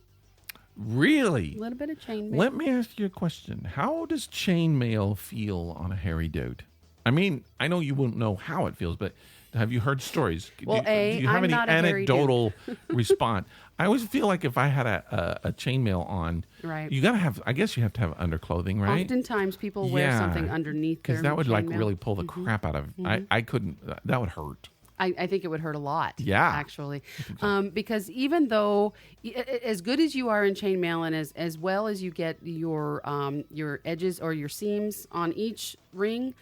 Really? A little bit of chainmail. Let me ask you a question. How does chainmail feel on a hairy dude? I mean, I know you won't know how it feels, but have you heard stories? Well, do you have I'm any not a hairy anecdotal response? I always feel like if I had a chainmail on, right. you gotta have. I guess you have to have underclothing, right? Oftentimes, people wear something underneath their because that would chainmail. really pull the crap out of. I couldn't. That would hurt. I think it would hurt a lot. Yeah. Actually. Because even though, as good as you are in chainmail and as well as you get your edges or your seams on each ring,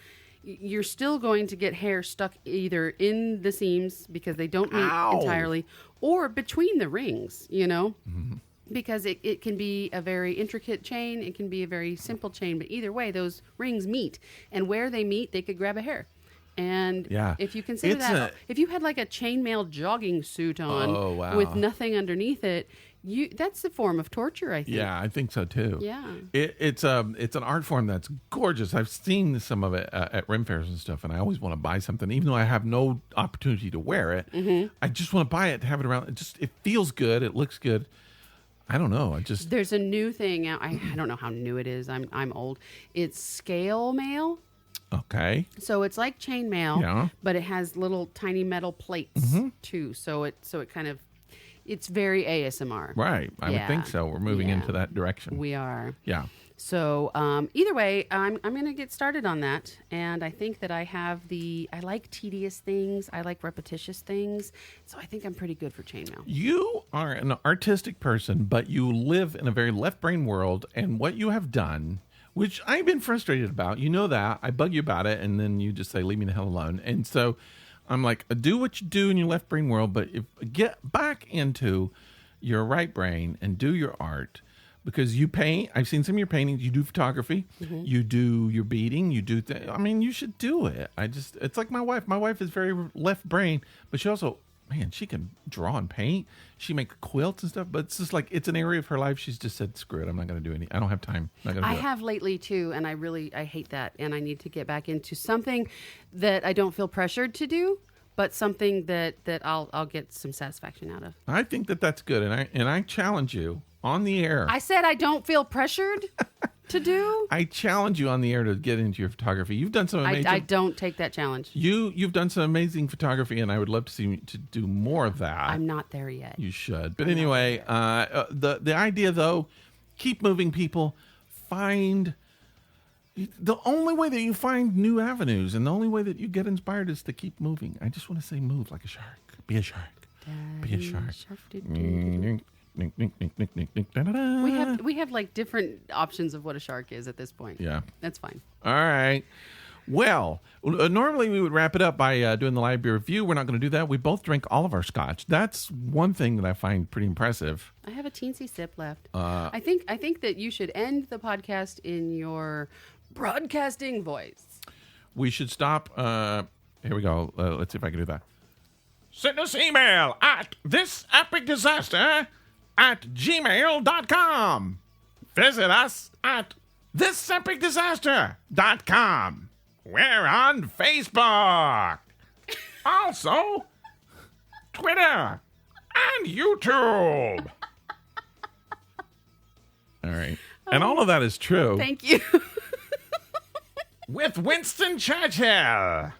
you're still going to get hair stuck either in the seams because they don't meet entirely or between the rings, because it can be a very intricate chain. It can be a very simple chain. But either way, those rings meet. And where they meet, they could grab a hair. And if you consider if you had like a chainmail jogging suit on with nothing underneath it, that's a form of torture, I think. Yeah, I think so too. Yeah, it's an art form that's gorgeous. I've seen some of it at rim fairs and stuff, and I always want to buy something, even though I have no opportunity to wear it. I just want to buy it to have it around. It feels good. It looks good. I don't know. There's a new thing out. I don't know how new it is. I'm old. It's scale mail. Okay. So it's like chain mail, Yeah. but it has little tiny metal plates too. So it kind of, it's very ASMR. Right. I would think so. We're moving into that direction. We are. Yeah. So either way, I'm going to get started on that. And I think that I like tedious things. I like repetitious things. So I think I'm pretty good for chainmail. You are an artistic person, but you live in a very left brain world. And what you have done, which I've been frustrated about, you know that. I bug you about it. And then you just say, leave me the hell alone. And so I'm like, do what you do in your left brain world, but get back into your right brain and do your art. Because you paint, I've seen some of your paintings. You do photography, you do your beading, you do. I mean, you should do it. It's like my wife. My wife is very left brain, but she also, man, she can draw and paint. She makes quilts and stuff. But it's just like it's an area of her life. She's just said, screw it. I'm not going to do any. I don't have time. I'm not going to do it. I have lately too, and I hate that, and I need to get back into something that I don't feel pressured to do, but something that I'll get some satisfaction out of. I think that's good, and I challenge you. On the air. I said I don't feel pressured to do. I challenge you on the air to get into your photography. You've done some amazing. I don't take that challenge. You've done some amazing photography, and I would love to see you to do more of that. I'm not there yet. You should. But anyway, the idea though, keep moving, people. Find the only way that you find new avenues, and the only way that you get inspired is to keep moving. I just want to say, move like a shark. Be a shark. Be a shark. We have like different options of what a shark is at this point. Yeah. That's fine. All right. Well, normally we would wrap it up by doing the live beer review. We're not going to do that. We both drink all of our scotch. That's one thing that I find pretty impressive. I have a teensy sip left. I think that you should end the podcast in your broadcasting voice. We should stop. Here we go. Let's see if I can do that. Send us email at thisepicdisaster@gmail.com. Visit us at thisepicdisaster.com. We're on Facebook. Also, Twitter and YouTube. All right. And all of that is true. Thank you. With Winston Churchill.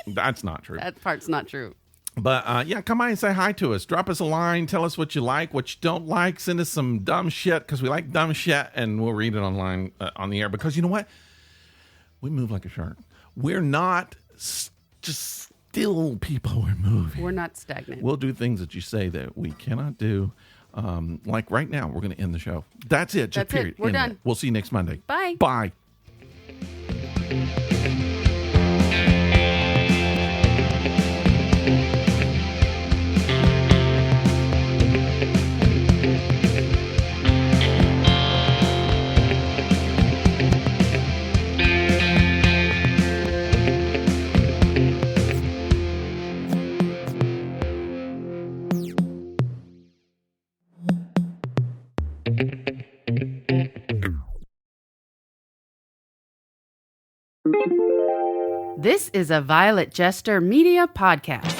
That's not true. That part's not true. But yeah, come by and say hi to us. Drop us a line. Tell us what you like, what you don't like. Send us some dumb shit because we like dumb shit, and we'll read it online on the air. Because you know what? We move like a shark. We're not just still people. We're moving. We're not stagnant. We'll do things that you say that we cannot do. Like right now, we're going to end the show. That's it. Just That's period. it. We're End done. it. We'll see you next Monday. Bye. Bye. This is a Violet Jester Media podcast.